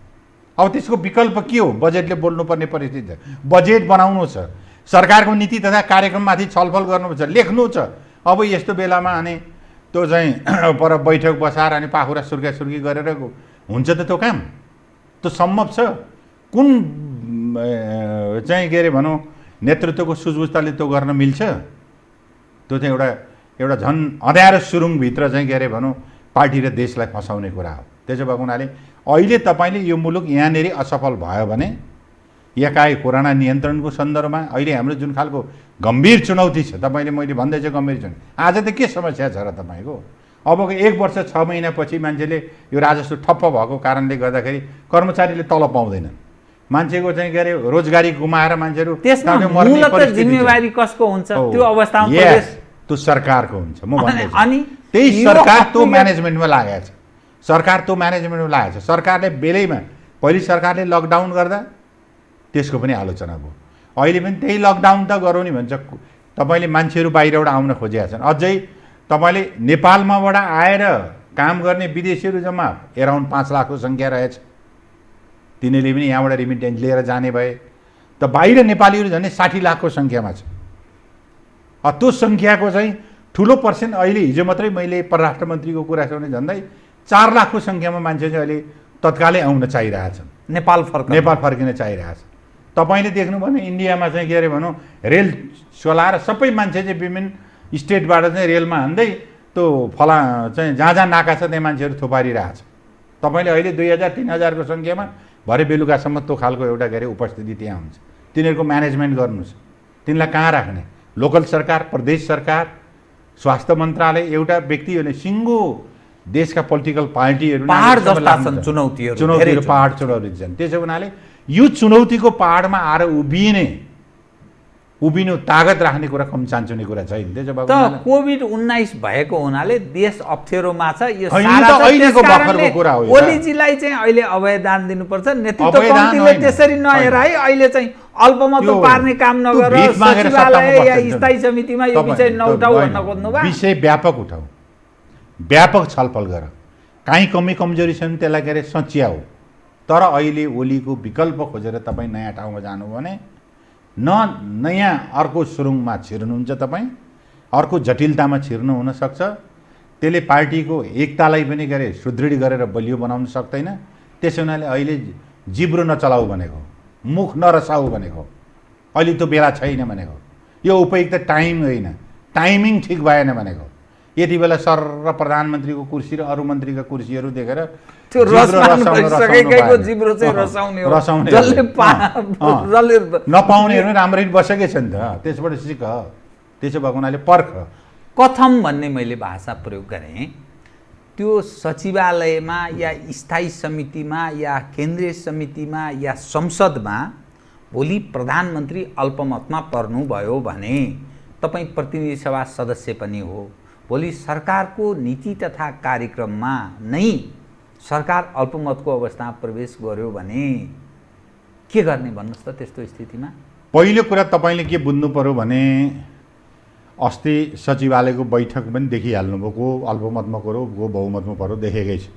अब त्यसको विकल्प के हो? बजेटले बोल्नुपर्ने परिस्थिति छ, बजेट बनाउनु छ, सरकारको नीति तथा कार्यक्रममाथि छलफल गर्नुपर्छ, लेख्नु छ। अब यस्तो बेलामा अनि त्यो चाहिँ पर बैठक बसाएर अनि पाखुरा सुर्की गरेर हुन्छ त त्यो काम? त्यो सम्भव छ? कुन चाहिँ के अरे भनौँ नेतृत्वको सुझबुझताले त्यो गर्न मिल्छ? त्यो चाहिँ एउटा झन् अँध्यारो सुरुङभित्र चाहिँ के अरे भनौँ पार्टी र देशलाई फसाउने कुरा हो। त्यसो भएको हुनाले अहिले तपाईँले यो मुलुक यहाँनिर असफल भयो भने एकाएक कोरोना नियन्त्रणको सन्दर्भमा अहिले हाम्रो जुन खालको गम्भीर चुनौती छ, तपाईँले मैले भन्दैछु गम्भीर चुनौती, आज त के समस्या छ र तपाईँको? अबको 1 वर्ष 6 महिनापछि मान्छेले यो राजस्व ठप्प भएको कारणले गर्दाखेरि कर्मचारीले तलब पाउँदैनन्, मान्छेको चाहिँ के अरे रोजगारी गुमाएर मान्छेहरू जिम्मेवारी कसको हुन्छ त्यो अवस्थामा? त्यो सरकारको हुन्छ। म भन्दैछु अनि त्यही सरकार त्यो म्यानेजमेन्टमा लागेको छ, सरकार त्यो म्यानेजमेन्टमा लागेको छ। सरकारले बेलैमा पहिले सरकारले लकडाउन गर्दा त्यसको पनि आलोचना भयो, अहिले पनि त्यही लकडाउन त गरौँ नि भन्छ। तपाईँले मान्छेहरू बाहिरबाट आउन खोजेका छन्, अझै तपाईँले नेपालमाबाट आएर काम गर्ने विदेशीहरू जम्मा एराउन्ड 5 लाखको सङ्ख्या रहेछ। तिनीहरूले पनि यहाँबाट रिमिटेन्स लिएर जाने भए त बाहिर नेपालीहरू झन् 60 लाखको सङ्ख्यामा छ। त्यो सङ्ख्याको चाहिँ ठुलो पर्सेन्ट अहिले हिजो मात्रै मैले परराष्ट्र मन्त्रीको कुरा सुने झन्डै 4 लाखको सङ्ख्यामा मान्छे चाहिँ अहिले तत्कालै आउन चाहिरहेछन्, नेपाल फर्किन चाहिरहेछ। तपाईँले देख्नु भने इन्डियामा चाहिँ के अरे भनौँ रेल चलाएर सबै मान्छे चाहिँ विभिन्न स्टेटबाट चाहिँ रेलमा हान्दै त्यो फला चाहिँ जहाँ जहाँ नाका छ त्यहाँ मान्छेहरू थुपारिरहेछ। तपाईँले अहिले 2000-3000को सङ्ख्यामा भरे बेलुकासम्म त्यो खालको एउटा के अरे उपस्थिति त्यहाँ हुन्छ। तिनीहरूको म्यानेजमेन्ट गर्नुहोस्, तिनीलाई कहाँ राख्ने? लोकल सरकार, प्रदेश सरकार, स्वास्थ्य मन्त्रालय, एउटा व्यक्तिहरूले सिङ्गो देशका पोलिटिकल पार्टीहरू चुनौतीहरू पहाड चुनौती छन्। त्यसो हुनाले यो चुनौतीको पहाडमा आएर उभिनु तागत राख्ने कुरा कम चान्चुने कुरा छैन। त्यसो भए त कोभिड-19 भएको हुनाले देश अप्ठ्यारोमा छ। यो अहिलेको भर्खरको कुरा हो। ओलीजीलाई चाहिँ अहिले अभयदान दिनुपर्छ। नेतृत्व कमिटीले त्यसरी नहेर है अहिले चाहिँ अल्पमत पार्ने काम नगर, सचिवालय या स्थायी समितिमा यो विषय नउठाऊ भन्न खोज्नु भयो। विषय व्यापक उठाऊ, व्यापक छलफल गर, काहीँ कमी कमजोरी छ भने त्यसलाई के अरे सच्याऊ। तर अहिले ओलीको विकल्प खोजेर तपाईँ नयाँ ठाउँमा जानु भने नयाँ अर्को सुरुङमा छिर्नुहुन्छ, तपाईँ अर्को जटिलतामा छिर्नु हुनसक्छ। त्यसले पार्टीको एकतालाई पनि के अरे सुदृढ गरेर बलियो बनाउन सक्दैन। त्यसो हुनाले अहिले जिब्रो नचलाऊ भनेको, मुख नरसाऊ भनेको, अहिले त्यो बेला छैन भनेको, यो उपयुक्त टाइम होइन, टाइमिङ ठिक भएन भनेको। यति बेला सर र प्रधानमन्त्रीको कुर्सी र अरू मन्त्रीका कुर्सीहरू देखेर नपाउनेहरू राम्ररी बसेकै छ नि त। त्यसबाट सिक। त्यसो भएको हुनाले पर्ख। कथम भन्ने मैले भाषा प्रयोग गरेँ, त्यो सचिवालयमा या स्थायी समितिमा या केन्द्रीय समितिमा या संसदमा भोलि प्रधानमन्त्री अल्पमतमा पर्नुभयो भने तपाईँ प्रतिनिधि सभा सदस्य पनि हो। भोलि सरकारको नीति तथा कार्यक्रममा नै सरकार अल्पमतको अवस्थामा प्रवेश गर्यो भने के गर्ने भन्नुहोस् त? त्यस्तो स्थितिमा पहिलो कुरा तपाईँले के बुझ्नु पर्यो भने अस्ति सचिवालयको बैठक पनि देखिहाल्नुभयो, को अल्पमतमा पर्यो को बहुमतमा पर्यो देखेकै छ।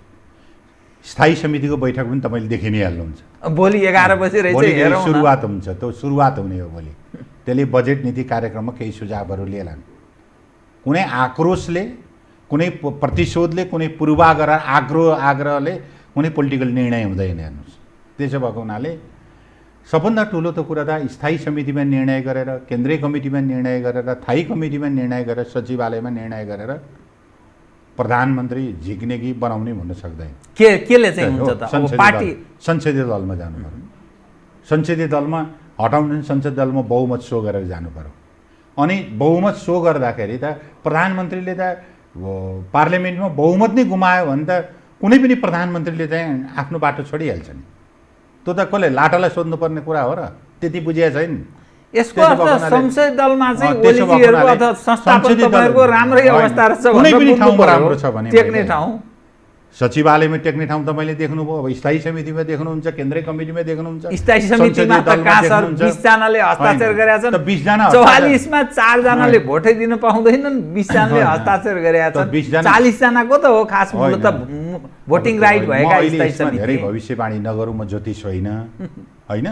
स्थायी समितिको बैठक पनि तपाईँले देखि नै हाल्नुहुन्छ। भोलि 11 बजे रहेछ, सुरुवात हुन्छ, त्यो सुरुवात हुने हो भोलि। त्यसले बजेट नीति कार्यक्रममा केही सुझावहरू लिएलान्। कुनै आक्रोशले, कुनै प्रतिशोधले, कुनै पूर्वाग्रह आग्रहले कुनै पोलिटिकल निर्णय हुँदैन हेर्नुहोस्। त्यसो भएको हुनाले सबभन्दा ठुलो त कुरा त स्थायी समितिमा निर्णय गरेर, केन्द्रीय कमिटीमा निर्णय गरेर, थायी कमिटीमा निर्णय गरेर, सचिवालयमा निर्णय गरेर प्रधानमन्त्री झिक्ने कि बनाउने भन्न सक्दैन। केले चाहिँ हुन्छ त? पार्टी संसदीय दलमा जानु पर्यो। संसदीय दलमा हटाउनु, संसदीय दलमा बहुमत सो गरेर जानु पर्यो। अनि बहुमत सो गर्दाखेरि त प्रधानमन्त्रीले त पार्लियामेन्टमा बहुमत नै गुमायो भने त कुनै पनि प्रधानमन्त्रीले चाहिँ आफ्नो बाटो छोडिहाल्छ नि। त्यो त कसले लाटालाई सोध्नुपर्ने कुरा हो र? त्यति बुझिया छैन। यसको अर्थ संसदीय दलमा चाहिँ ओलीजीहरुको अथवा संस्थापन तपाईहरुको राम्रै अवस्था रहेछ भने कुनै पनि ठाउँमा राम्रो छ भने टेक्ने ठाउँ, सचिवालयमा टेक्ने ठाउँ तपाईँले देख्नुभयो। अब स्थायी समितिमा देख्नुहुन्छ, केन्द्रीय कमिटीमा देख्नुहुन्छ। स्थायी समितिमा त कासर 20 जनाले हस्ताक्षर गरेका छन्। 20 जना 44 मा 4 जनाले भोटै दिन पाउँदैनन्, 20 जनाले हस्ताक्षर गरेका छन्। 40 जनाको त हो खास मूल त भोटिङ राइट भएका स्थायी समिति। धेरै भविष्यवाणी नगरौँ, म ज्योतिष होइन हैन।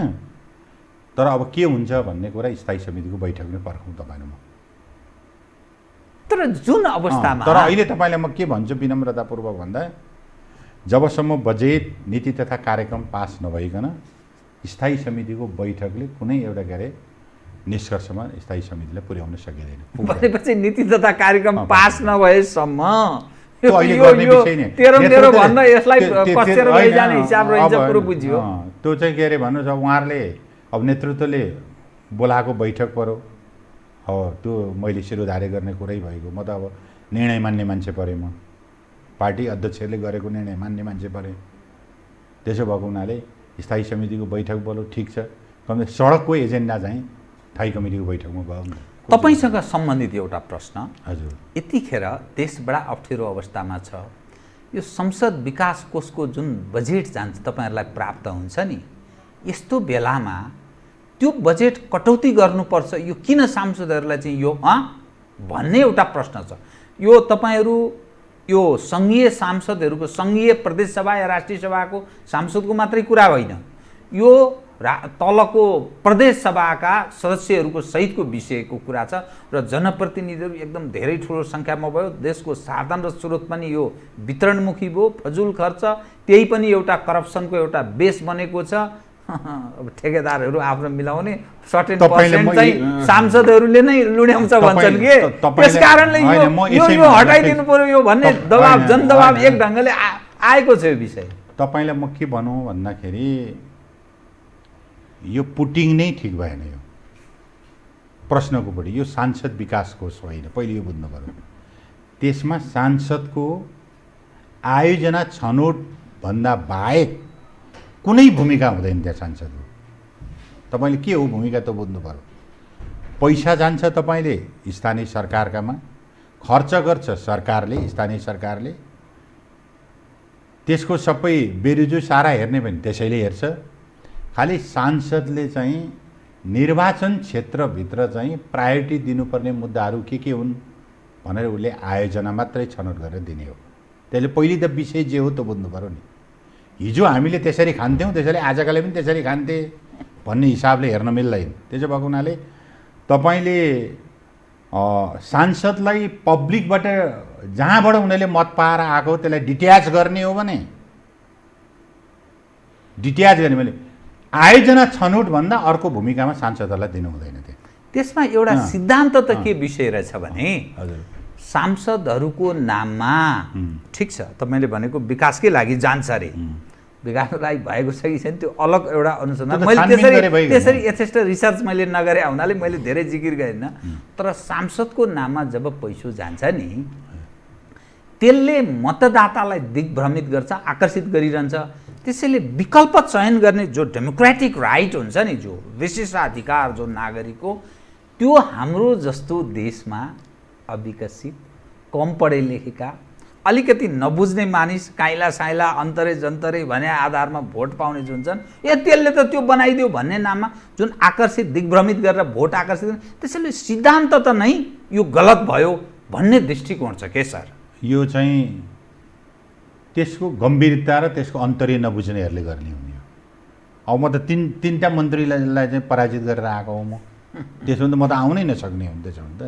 तर अब के हुन्छ भन्ने कुरा स्थायी समितिको बैठकले पर्खौँ तपाईहरुमा। तर जुन अवस्थामा, तर अहिले तपाईलाई म के भन्छु विनम्रतापूर्वक भन्दा, जबसम्म बजेट नीति तथा कार्यक्रम पास नभइकन स्थायी समितिको बैठकले कुनै एउटा के अरे निष्कर्षमा स्थायी समितिलाई पुर्याउन सकिँदैन। भनेपछि नीति तथा कार्यक्रम पास नभएसम्म त्यो अहिले गर्ने विषय नै तेरो मेरो भन्न यसलाई कसेर लैजाने हिसाब रहन्छ कुरो बुझ्यो। त्यो चाहिँ के अरे भन्नु छ उहाँहरूले अब नेतृत्वले बोलाएको बैठक पऱ्यो, अब त्यो मैले शिरोधार्य गर्ने कुरै भएको, म त अब निर्णय मान्ने मान्छे परेँ, म पार्टी अध्यक्षले गरेको निर्णय मान्ने मान्छे परेँ। त्यसो भएको हुनाले स्थायी समितिको बैठक बोलो, ठिक छ, कम सडकको एजेन्डा चाहिँ स्थायी कमिटीको बैठकमा भयो। तपाईसँग सम्बन्धित एउटा प्रश्न, हजुर, यतिखेर देश बडा अप्ठ्यारो अवस्थामा छ, यो संसद विकास कोषको जुन बजेट जान्छ तपाईँहरूलाई प्राप्त हुन्छ नि, यस्तो बेलामा त्यो बजेट कटौती गर्नुपर्छ, यो किन सांसदहरूलाई चाहिँ यो भन्ने एउटा प्रश्न छ। यो तपाईँहरू यो सङ्घीय सांसदहरूको, सङ्घीय प्रदेशसभा या राष्ट्रिय सभाको सांसदको मात्रै कुरा होइन, यो तलको प्रदेश सभाका सदस्यहरूको सहितको विषयको कुरा छ र जनप्रतिनिधिहरू एकदम धेरै ठुलो सङ्ख्यामा भयो। देशको साधन र स्रोत पनि यो वितरणमुखी भयो, फजुल खर्च, त्यही पनि एउटा करप्सनको एउटा बेस बनेको छ। अब ठेकेदारहरू आफ्नो मिलाउने सर्टेन पर्सेन्ट चाहिँ सांसदहरूले नै लुड्याउँछ भन्छन् कि, त्यस कारणले यो हटाइदिनु पर्यो यो भन्ने दबाब, जनदबाब एक ढङ्गले आएको छ। यो विषय तपाईँलाई म के भनौँ भन्दाखेरि यो पुटिङ नै ठिक भएन। यो प्रश्नको बढी यो सांसद विकास कोष होइन, पहिले यो बुझ्नु पर्यो। त्यसमा सांसदको आयोजना छनौटभन्दा बाहेक कुनै भूमिका हुँदैन त्यहाँ सांसदको। तपाईँले के हो भूमिका त बुझ्नु पर्यो। पैसा जान्छ तपाईँले स्थानीय सरकारकामा, खर्च गर्छ सरकारले, स्थानीय सरकारले, त्यसको सबै बेरुजु सारा हेर्ने पनि त्यसैले हेर्छ। खालि सांसदले चाहिँ निर्वाचन क्षेत्रभित्र चाहिँ प्रायोरिटी दिनुपर्ने मुद्दाहरू के हुन् भनेर उसले आयोजना मात्रै छनौट गरेर दिने हो। त्यसले पहिले त विषय जे हो त बुझ्नु पर्यो नि। हिजो हामीले त्यसरी खान्थ्यौँ, त्यसैले आजकाले पनि त्यसरी खान्थे भन्ने हिसाबले हेर्न मिल्दैन। त्यसो भएको हुनाले तपाईँले सांसदलाई पब्लिकबाट जहाँबाट उनीहरूले मत पाएर आएको त्यसलाई डिट्याच गर्ने हो भने, डिट्याच गर्ने भने आयोजना छनौटभन्दा अर्को भूमिकामा सांसदहरूलाई दिनु हुँदैन। त्यसमा एउटा सिद्धान्त त के विषय रहेछ भने, हजुर, सांसदहरूको नाममा ठिक छ तपाईँले भनेको विकासकै लागि जान्छ अरे, विकासको लागि भएको छ कि छैन त्यो अलग एउटा अनुसन्धान। मैले त्यसरी यथेष्ट रिसर्च मैले नगरे हुनाले मैले धेरै जिकिर गरिनँ। तर सांसदको नाममा जब पैसो जान्छ नि, त्यसले मतदातालाई दिग्भ्रमित गर्छ, आकर्षित गरिरहन्छ। त्यसैले विकल्प चयन गर्ने जो डेमोक्रेटिक राइट हुन्छ नि, जो विशेषाधिकार जो नागरिकको, त्यो हाम्रो जस्तो देशमा अविकसित, कम पढे लेखेका, अलिकति नबुझ्ने मानिस, काइला साइला अन्तरे जन्तरे भने आधारमा भोट पाउने जुन छन्, त्यसले त त्यो बनाइदियो भन्ने नाममा जुन आकर्षित, दिग्भ्रमित गरेर भोट आकर्षित, त्यसैले सिद्धान्त त नै यो गलत भयो भन्ने दृष्टिकोण छ के सर? यो चाहिँ त्यसको गम्भीरता र त्यसको अन्तर्य नबुझ्नेहरूले गर्ने हुने हो। अब म त तिनवटा मन्त्रीलाई चाहिँ पराजित गरेर आएको हो म। त्यसो भने त म त आउनै नसक्ने हो। त्यसो भने त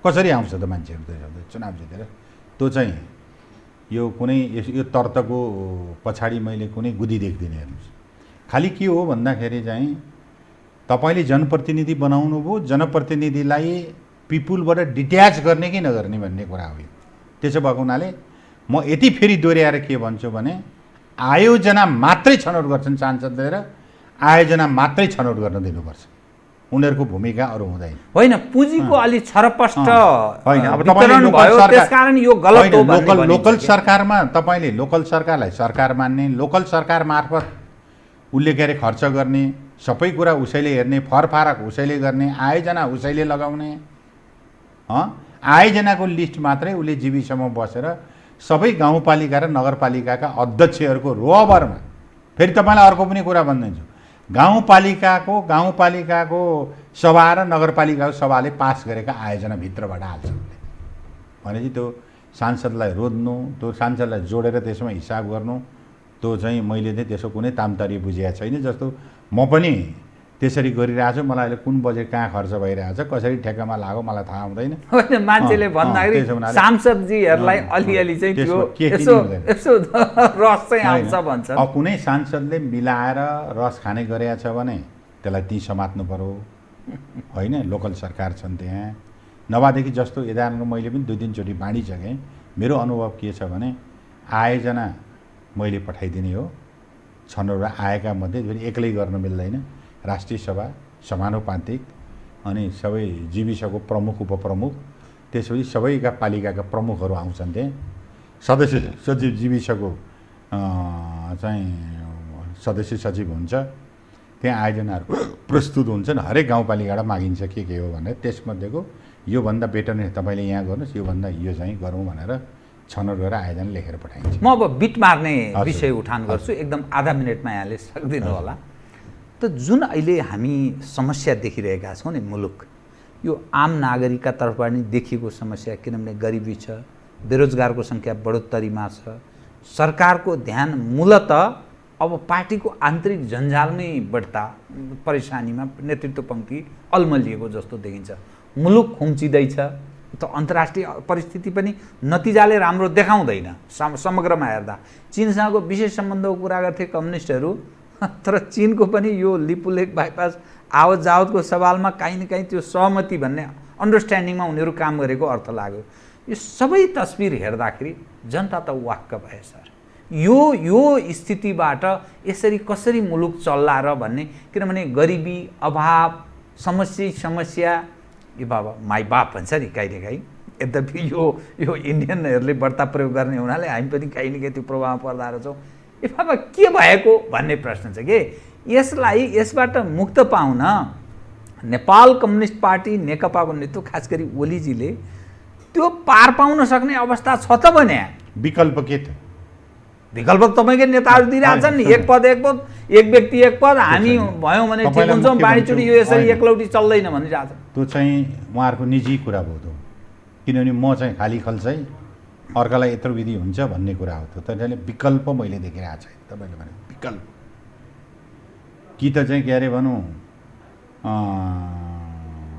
कसरी आउँछ त मान्छेहरू त्यसो भने चुनाव जितेर? त्यो चाहिँ यो कुनै यो तर्कको पछाडि मैले कुनै गुदी देख्दिनँ। हेर्नुहोस्, खालि के हो भन्दाखेरि चाहिँ तपाईँले जनप्रतिनिधि बनाउनु भयो, जनप्रतिनिधिलाई पिपुलबाट डिट्याच गर्ने कि नगर्ने भन्ने कुरा हो। त्यसो भएको हुनाले म यति फेरि दोहोऱ्याएर के भन्छु भने, आयोजना मात्रै छनौट गर्छन् सांसदले र आयोजना मात्रै छनौट गर्न दिनुपर्छ। उनीहरूको भूमिका अरू हुँदैन। होइन, पुँजीको अलि छरपष्ट होइन। अब तपाईँले त्यसकारण यो गलत हो भन्ने लोकल सरकारमा तपाईँले लोकल सरकारलाई सरकार मान्ने, लोकल सरकार मार्फत उसले के अरे खर्च गर्ने, सबै कुरा उसैले हेर्ने, फरफारक उसैले गर्ने, आयोजना उसैले लगाउने, आयोजनाको लिस्ट मात्रै उसले जीविसम्म बसेर सबै गाउँपालिका र नगरपालिकाका अध्यक्षहरूको रोबरमा, फेरि तपाईँलाई अर्को पनि कुरा भनिदिन्छु, गाउँपालिकाको सभा र नगरपालिकाको सभाले पास गरेका आयोजनाभित्रबाट हाल्छ भनेपछि त्यो सांसदलाई रोज्नु, त्यो सांसदलाई जोडेर त्यसमा हिसाब गर्नु, त्यो चाहिँ मैले चाहिँ त्यसको कुनै तामतरी बुझेको छैन। जस्तो म पनि त्यसरी गरिरहेको छु, मलाई अहिले कुन बजेट कहाँ खर्च भइरहेछ, कसरी ठेक्कामा लाग्यो मलाई थाहा हुँदैन। होइन, मान्छेले भन्दाखेरि सांसदजीहरूलाई अलिअलि चाहिँ त्यो यसो रस चाहिँ आउँछ भन्छ। अब कुनै सांसदले मिलाएर रस खाने गरेछ भने त्यसलाई ती समात्नु पर्यो, होइन, लोकल सरकार छन् त्यहाँ। नभएदेखि जस्तो यदानको मैले पनि 2-3 चोटि बाँडिसकेँ। मेरो अनुभव के छ भने आयोजना मैले पठाइदिने हो, छनौटमा आएका मध्ये फेरि एक्लै गर्न मिल्दैन। राष्ट्रिय सभा, समानुपातिक, अनि सबै जीविसको प्रमुख उपप्रमुख, त्यसपछि सबैका पालिकाका प्रमुखहरू आउँछन् त्यहाँ। सदस्य सचिव जीविसको चाहिँ सदस्य सचिव हुन्छ। त्यहाँ आयोजनाहरू प्रस्तुत हुन्छन्। हरेक गाउँपालिकाबाट मागिन्छ के हो भनेर, त्यसमध्येको योभन्दा बेटर नै तपाईँले यहाँ गर्नुहोस्, योभन्दा यो चाहिँ गरौँ भनेर छनौट गरेर आयोजना लेखेर पठाइन्छ। म अब बिट मार्ने विषय उठान गर्छु, एकदम आधा मिनटमा यहाँले सक्दिनु होला। त जुन अहिले हामी समस्या देखिरहेका छौँ नि मुलुक, यो आम नागरिकका तर्फबाट नि देखिएको समस्या, किनभने गरिबी छ, बेरोजगारको सङ्ख्या बढोत्तरीमा छ, सरकारको ध्यान मूलत अब पार्टीको आन्तरिक जन्जालमै बढ्ता परेशानीमा नेतृत्व पङ्क्ति अल्मलिएको जस्तो देखिन्छ। मुलुक खुम्चिँदैछ, त अन्तर्राष्ट्रिय परिस्थिति पनि नतिजाले राम्रो देखाउँदैन समग्रमा हेर्दा। चीनसँगको विशेष सम्बन्धको कुरा गर्थे कम्युनिस्टहरू, तर चीनको पनि यो लिपुलेक बाइपास आवत जावतको सवालमा काहीँ न काहीँ त्यो सहमति भन्ने अन्डरस्ट्यान्डिङमा उनीहरू काम गरेको अर्थ लाग्यो। यो सबै तस्बिर हेर्दाखेरि जनता त वाक्क भए सर। यो स्थितिबाट यसरी कसरी मुलुक चल्ला र भन्ने, किनभने गरिबी, अभाव, समस्या यो बाबा माई बाप भन्छ नि कहिलेकाहीँ। यद्यपि यो इन्डियनहरूले बढ्ता प्रयोग गर्ने हुनाले हामी पनि काहीँ न काहीँ त्यो प्रभावमा पर्दा रहेछौँ। ए बाबा के भएको भन्ने प्रश्न छ कि यसबाट मुक्त पाउन नेपाल कम्युनिस्ट पार्टी नेकपाको नेतृत्व खास गरी ओलीजीले त्यो पार पाउन सक्ने अवस्था छ त भने विकल्प के त? विकल्प तपाईँकै नेताहरू दिइरहेछन् नि, एक पद एक पद, एक व्यक्ति एक पद, हामी भयौँ भने ठिक हुन्छौँ, बाँडीचुडी यो यसरी एकलौटी चल्दैन भनिरहेछ। त्यो चाहिँ उहाँहरूको निजी कुरा हो त, किनभने म चाहिँ खाली खल्छै अर्कालाई यत्रो विधि हुन्छ भन्ने कुरा हो। त त्यसले विकल्प मैले देखिरहेको छैन। तपाईँले भने विकल्प कि त चाहिँ के अरे भनौँ,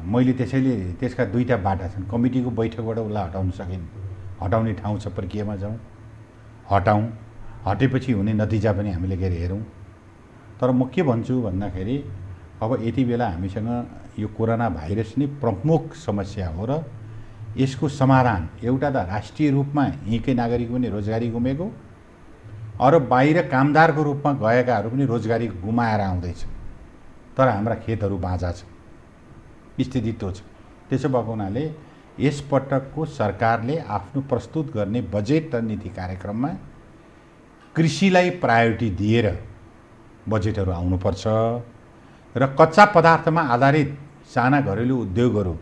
मैले त्यसैले त्यसका दुईवटा बाटा छन्। कमिटीको बैठकबाट उसलाई हटाउन सकिन्, हटाउने ठाउँ छ, प्रक्रियामा जाउँ, हटाउँ, हटेपछि हुने नतिजा पनि हामीले के अरे हेरौँ। तर म के भन्छु भन्दाखेरि अब यति बेला हामीसँग यो कोरोना भाइरस नै प्रमुख समस्या हो र यसको समाधान एउटा त राष्ट्रिय रूपमा यहीँकै नागरिक पनि रोजगारी गुमेको, अरू बाहिर कामदारको रूपमा गएकाहरू पनि रोजगारी गुमाएर आउँदैछ, तर हाम्रा खेतहरू बाँझा छ, स्थिति त्यो छ। त्यसो भएको हुनाले यसपटकको सरकारले आफ्नो प्रस्तुत गर्ने बजेट र नीति कार्यक्रममा कृषिलाई प्रायोरिटी दिएर बजेटहरू आउनुपर्छ र कच्चा पदार्थमा आधारित साना घरेलु उद्योगहरू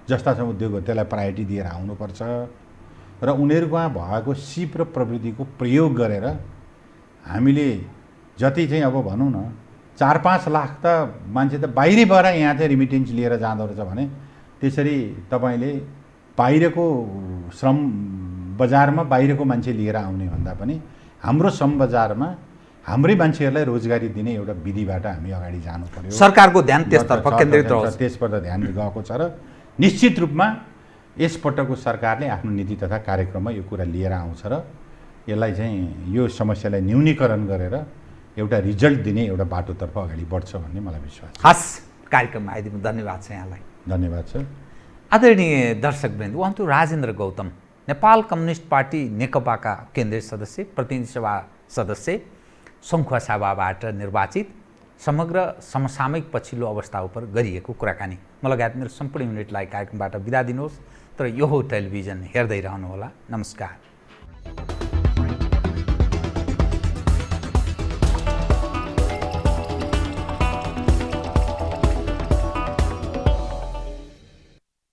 जस्ता छन् उद्योगहरू त्यसलाई प्रायोरिटी दिएर आउनुपर्छ र उनीहरूमा भएको सिप र प्रविधिको प्रयोग गरेर हामीले जति चाहिँ अब भनौँ न 4-5 लाख त मान्छे त बाहिरबाट यहाँ चाहिँ रिमिटेन्स लिएर जाँदो रहेछ भने त्यसरी तपाईँले बाहिरको श्रम बजारमा बाहिरको मान्छे लिएर आउने भन्दा पनि हाम्रो श्रम बजारमा हाम्रै मान्छेहरूलाई रोजगारी दिने एउटा विधिबाट हामी अगाडि जानु पर्यो। सरकारको ध्यान त्यसतर्फ केन्द्रित होस्, त्यसबाट ध्यान गएको छ र निश्चित रूपमा यसपटकको सरकारले आफ्नो नीति तथा कार्यक्रममा यो कुरा लिएर आउँछ र यसलाई चाहिँ यो समस्यालाई न्यूनीकरण गरेर एउटा रिजल्ट दिने एउटा बाटोतर्फ अगाडि बढ्छ भन्ने मलाई विश्वास छ। हस्, कार्यक्रममा आइदिनु धन्यवाद छ यहाँलाई। धन्यवाद छ। आदरणीय दर्शकवृन्द, उहाँहरू राजेन्द्र गौतम नेपाल कम्युनिस्ट पार्टी नेकपाका केन्द्रीय सदस्य, प्रतिनिधि सभा सदस्य, सङ्खुवासभाबाट निर्वाचित, समग्र समसामयिक पछिल्लो अवस्था उप गरिएको कुराकानी। म लगायत मेरो सम्पूर्ण युनिटलाई कार्यक्रमबाट बिदा दिनुहोस्, तर यो टेलिभिजन हेर्दै रहनुहोला। नमस्कार।